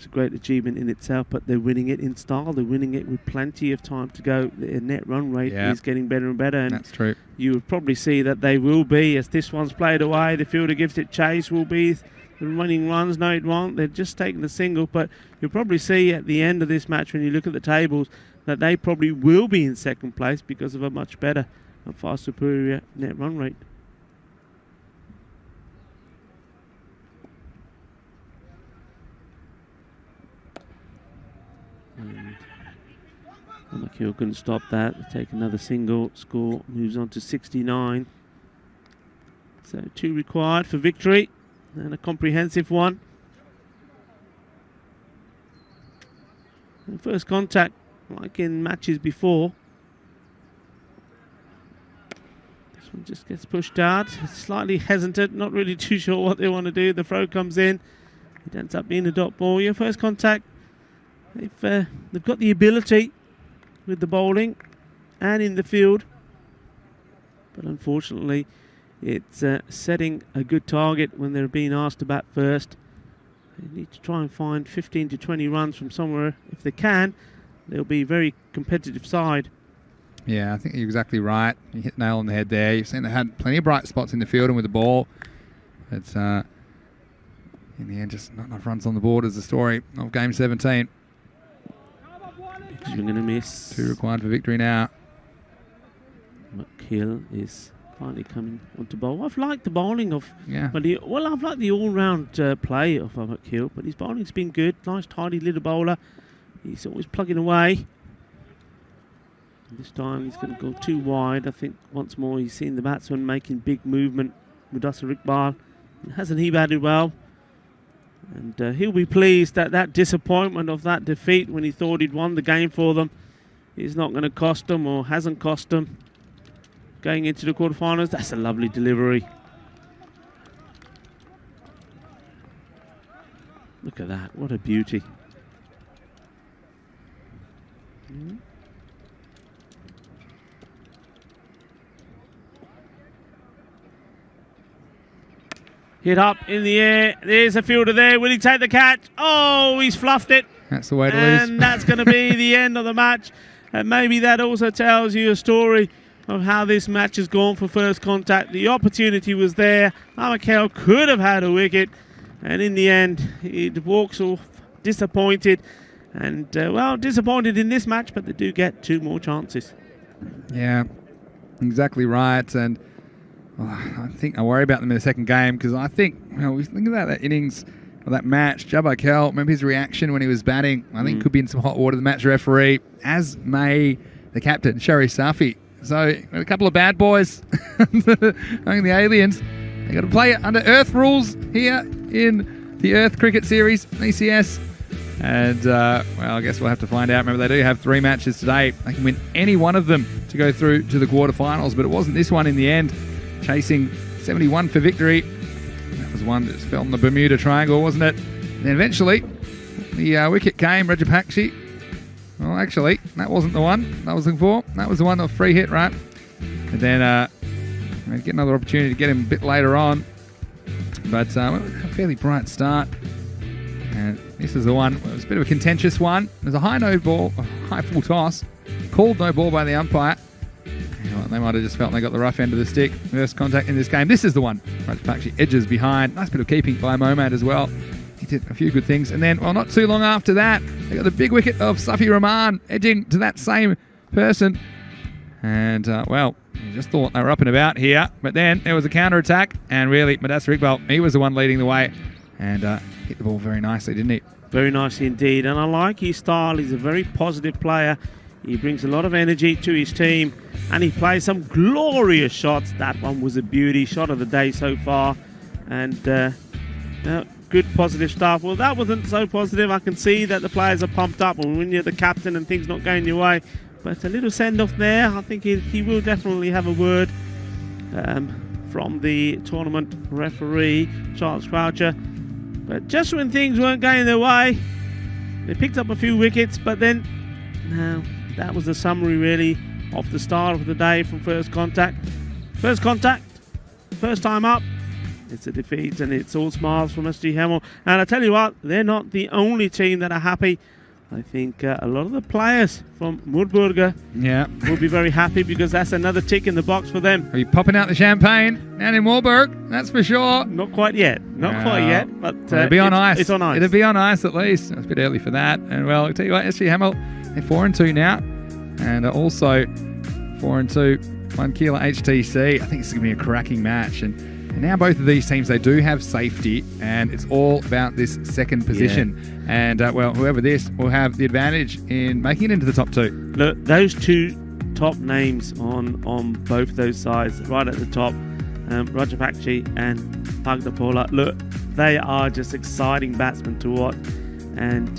S1: a great achievement in itself, but they're winning it in style. They're winning it with plenty of time to go. Their net run rate is getting better and better. And
S3: that's true.
S1: You would probably see that they will be, as this one's played away, the fielder gives it chase, will be the running runs. No, it won't. They're just taking the single, but you'll probably see at the end of this match, when you look at the tables, that they probably will be in second place because of a much better and far superior net run rate. And Kiel couldn't stop that. They take another single. Score moves on to 69. So 2 required for victory, and a comprehensive one. And first contact, like in matches before. This one just gets pushed out. Slightly hesitant, not really too sure what they want to do. The throw comes in. It ends up being a dot ball. Your first contact. They've got the ability with the bowling and in the field, but unfortunately it's setting a good target when they're being asked to bat first. They need to try and find 15 to 20 runs from somewhere. If they can, they'll be a very competitive side.
S3: Yeah, I think you're exactly right. You hit the nail on the head there. You've seen they had plenty of bright spots in the field and with the ball. It's in the end just not enough runs on the board is the story of game 17.
S1: You're going to miss.
S3: 2 required for victory now.
S1: Kiel is finally coming onto bowl. I've liked the bowling of...
S3: Yeah.
S1: I've liked the all-round play of Kiel, but his bowling's been good. Nice, tidy little bowler. He's always plugging away. And this time he's going to go too wide. I think once more he's seen the batsman making big movement with Iqbal. Hasn't he batted well? And he'll be pleased that that disappointment of that defeat when he thought he'd won the game for them is not going to cost them, or hasn't cost them. Going into the quarterfinals, that's a lovely delivery. Look at that, what a beauty. Hit up in the air. There's a fielder there. Will he take the catch? Oh, he's fluffed it.
S3: That's the way to lose.
S1: And that's going to be the end of the match. And maybe that also tells you a story of how this match has gone for first contact. The opportunity was there. Kiel could have had a wicket. And in the end, he walks off disappointed. And, well, disappointed in this match, but they do get 2 more chances.
S3: Yeah, exactly right. And I think I worry about them in the second game because I think, we think about that innings or that match. Jabba Kel, remember his reaction when he was batting? I think could be in some hot water, the match referee, as may the captain, Sherry Safi. So a couple of bad boys, among the aliens. They got to play it under Earth rules here in the Earth Cricket Series, ECS. And, I guess we'll have to find out. Remember, they do have 3 matches today. They can win any one of them to go through to the quarterfinals, but it wasn't this one in the end. Chasing 71 for victory. That was one that fell in the Bermuda Triangle, wasn't it? And then eventually, the wicket came, Rajapakse. Well, actually, that wasn't the one I was looking for. That was the one of free hit, right? And then get another opportunity to get him a bit later on. But a fairly bright start. And this is the one. It was a bit of a contentious one. There's a high no ball, a high full toss. Called no ball by the umpire. They might have just felt they got the rough end of the stick. First contact in this game. This is the one. Rajapakse edges behind. Nice bit of keeping by Momad as well. He did a few good things. And then, not too long after that, they got the big wicket of Safi Rahman edging to that same person. And, you just thought they were up and about here. But then there was a counter-attack. And really, Mudassir Iqbal, he was the one leading the way. And hit the ball very nicely, didn't he?
S1: Very nicely indeed. And I like his style. He's a very positive player. He brings a lot of energy to his team. And he plays some glorious shots. That one was a beauty. Shot of the day so far. And good positive stuff. Well, that wasn't so positive. I can see that the players are pumped up when you're the captain and things not going your way. But a little send-off there. I think he will definitely have a word from the tournament referee, Charles Croucher. But just when things weren't going their way, they picked up a few wickets. But then, that was the summary really of the start of the day from first contact. First contact, first time up. It's a defeat and it's all smiles from SG Hameln. And I tell you what, they're not the only team that are happy. I think a lot of the players from Moorburger will be very happy because that's another tick in the box for them.
S3: Are you popping out the champagne down in Moorburg? That's for sure.
S1: Not quite yet. Not quite yet. But
S3: it'll be on ice.
S1: It's on ice.
S3: It'll be on ice at least. It's a bit early for that. And I'll tell you what, SG Hameln, they're 4-2 now. And also 4-2, 1 Kiel HTC. I think this is going to be a cracking match. And now both of these teams, they do have safety, and it's all about this second position. Yeah. And, whoever this will have the advantage in making it into the top 2.
S1: Look, those 2 top names on both those sides, right at the top, Rajapakse and Pagdapola, look, they are just exciting batsmen to watch. And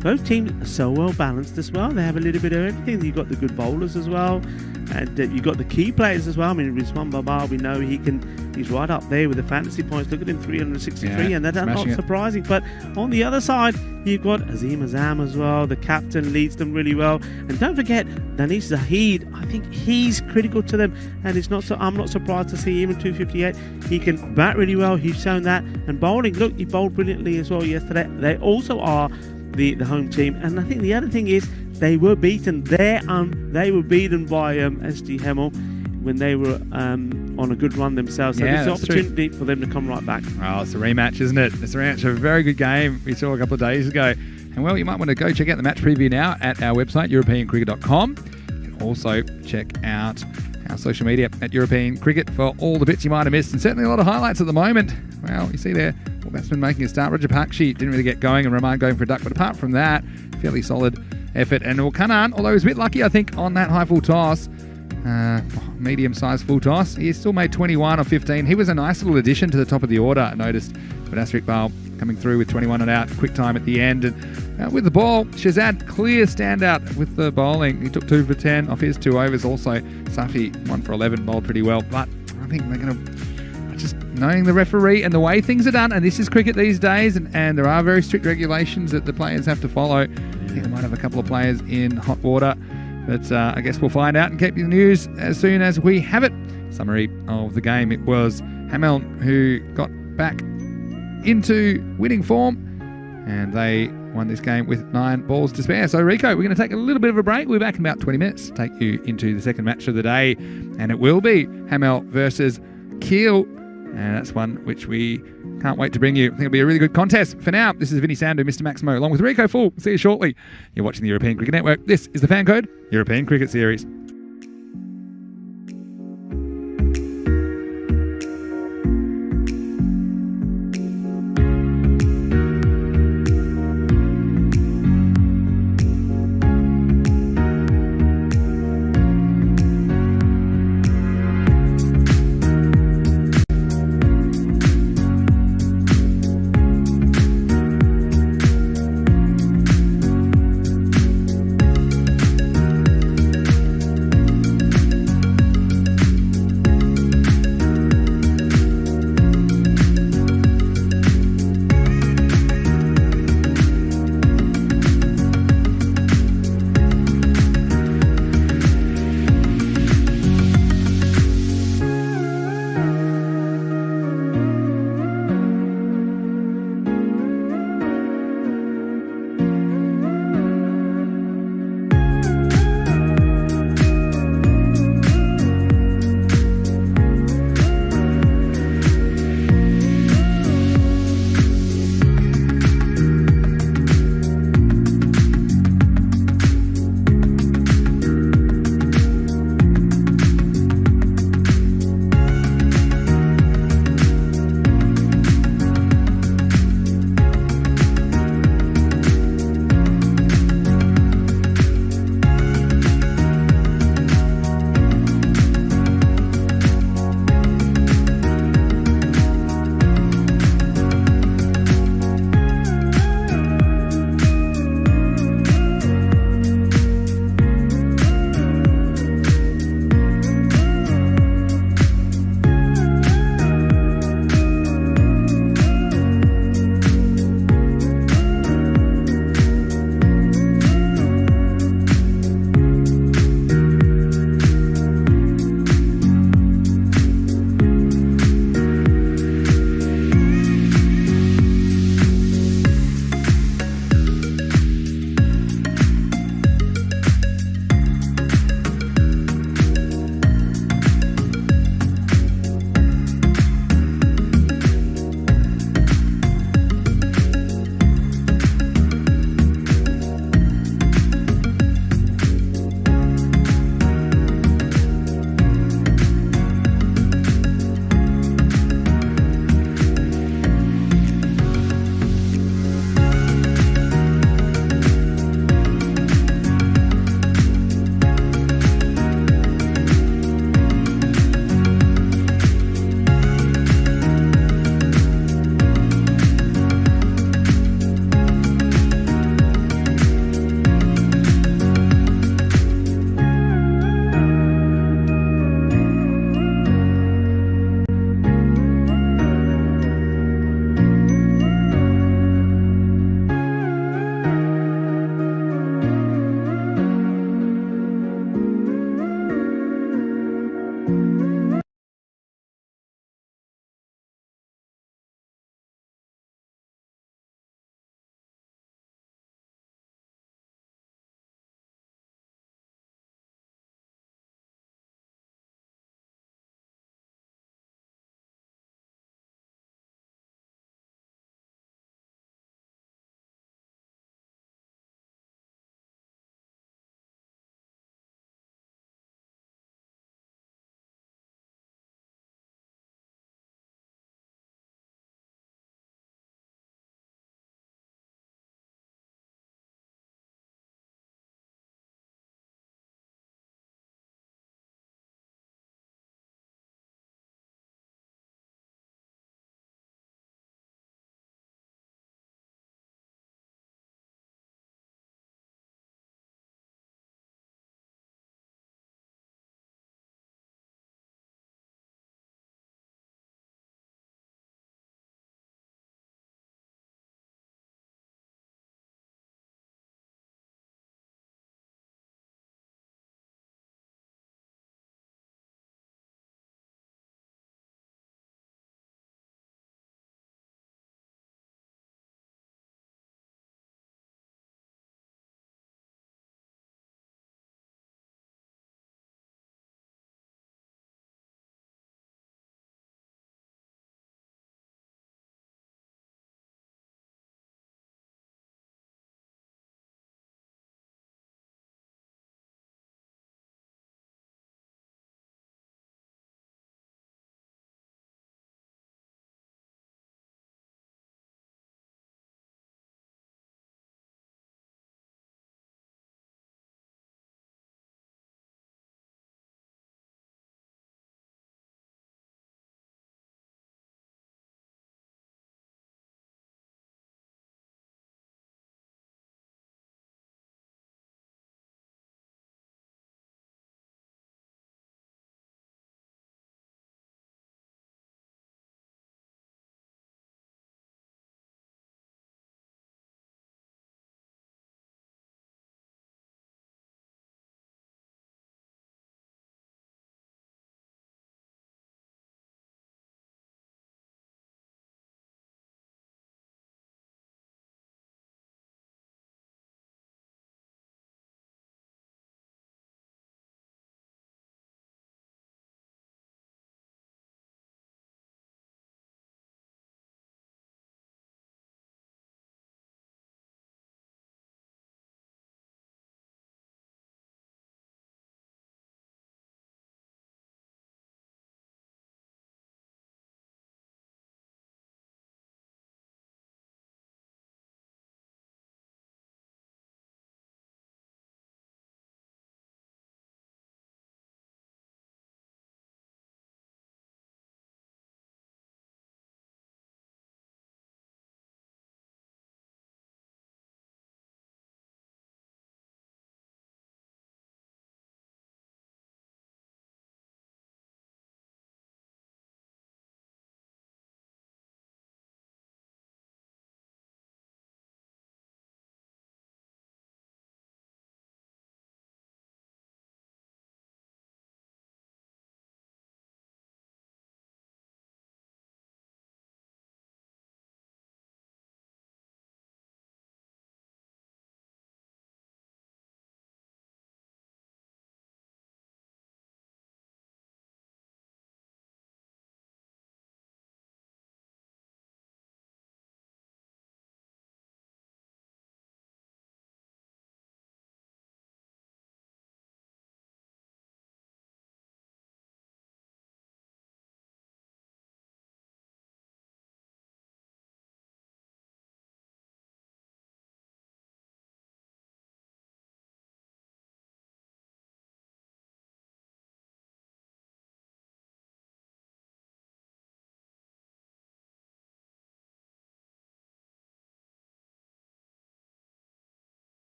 S1: both teams are so well balanced as well. They have a little bit of everything. You've got the good bowlers as well. And you've got the key players as well. I mean, Rizwan Babar, we know he's right up there with the fantasy points. Look at him, 363, and that's not surprising. But on the other side, you've got Azim Azam as well. The captain leads them really well. And don't forget, Danish Zahid, I think he's critical to them. And I'm not surprised to see him in 258. He can bat really well. He's shown that. And bowling, look, he bowled brilliantly as well yesterday. They also are the home team. And I think the other thing is, they were beaten there. They were beaten by SG Hameln when they were on a good run themselves. So this is an opportunity for them to come right back.
S3: Oh, it's a rematch, isn't it? It's a rematch of a very good game we saw a couple of days ago. And you might want to go check out the match preview now at our website, EuropeanCricket.com. You can also check out our social media at European Cricket for all the bits you might have missed, and certainly a lot of highlights at the moment. Well, you see there, batsman making a start. Rajapakse didn't really get going, and Rahman going for a duck, but apart from that, fairly solid effort. And Kanan, although he was a bit lucky, I think, on that high full toss, medium-sized full toss, he still made 21 or 15. He was a nice little addition to the top of the order, I noticed. But Mudassir Iqbal coming through with 21 and out, quick time at the end. And with the ball, Shazad, clear standout with the bowling. He took 2 for 10 off his 2 overs. Also, Safi, 1 for 11, bowled pretty well. But I think they're going to, just knowing the referee and the way things are done, and this is cricket these days, and there are very strict regulations that the players have to follow. I think they might have a couple of players in hot water. But I guess we'll find out and keep you the news as soon as we have it. Summary of the game. It was Hameln who got back into winning form, and they won this game with 9 balls to spare. So, Rico, we're going to take a little bit of a break. We'll be back in about 20 minutes to take you into the second match of the day, and it will be Hameln versus Kiel, and that's one which we can't wait to bring you. I think it'll be a really good contest. For now, this is Vinny Sandu, Mr. Maximo, along with Rico Full. See you shortly. You're watching the European Cricket Network. This is the Fancode European Cricket Series.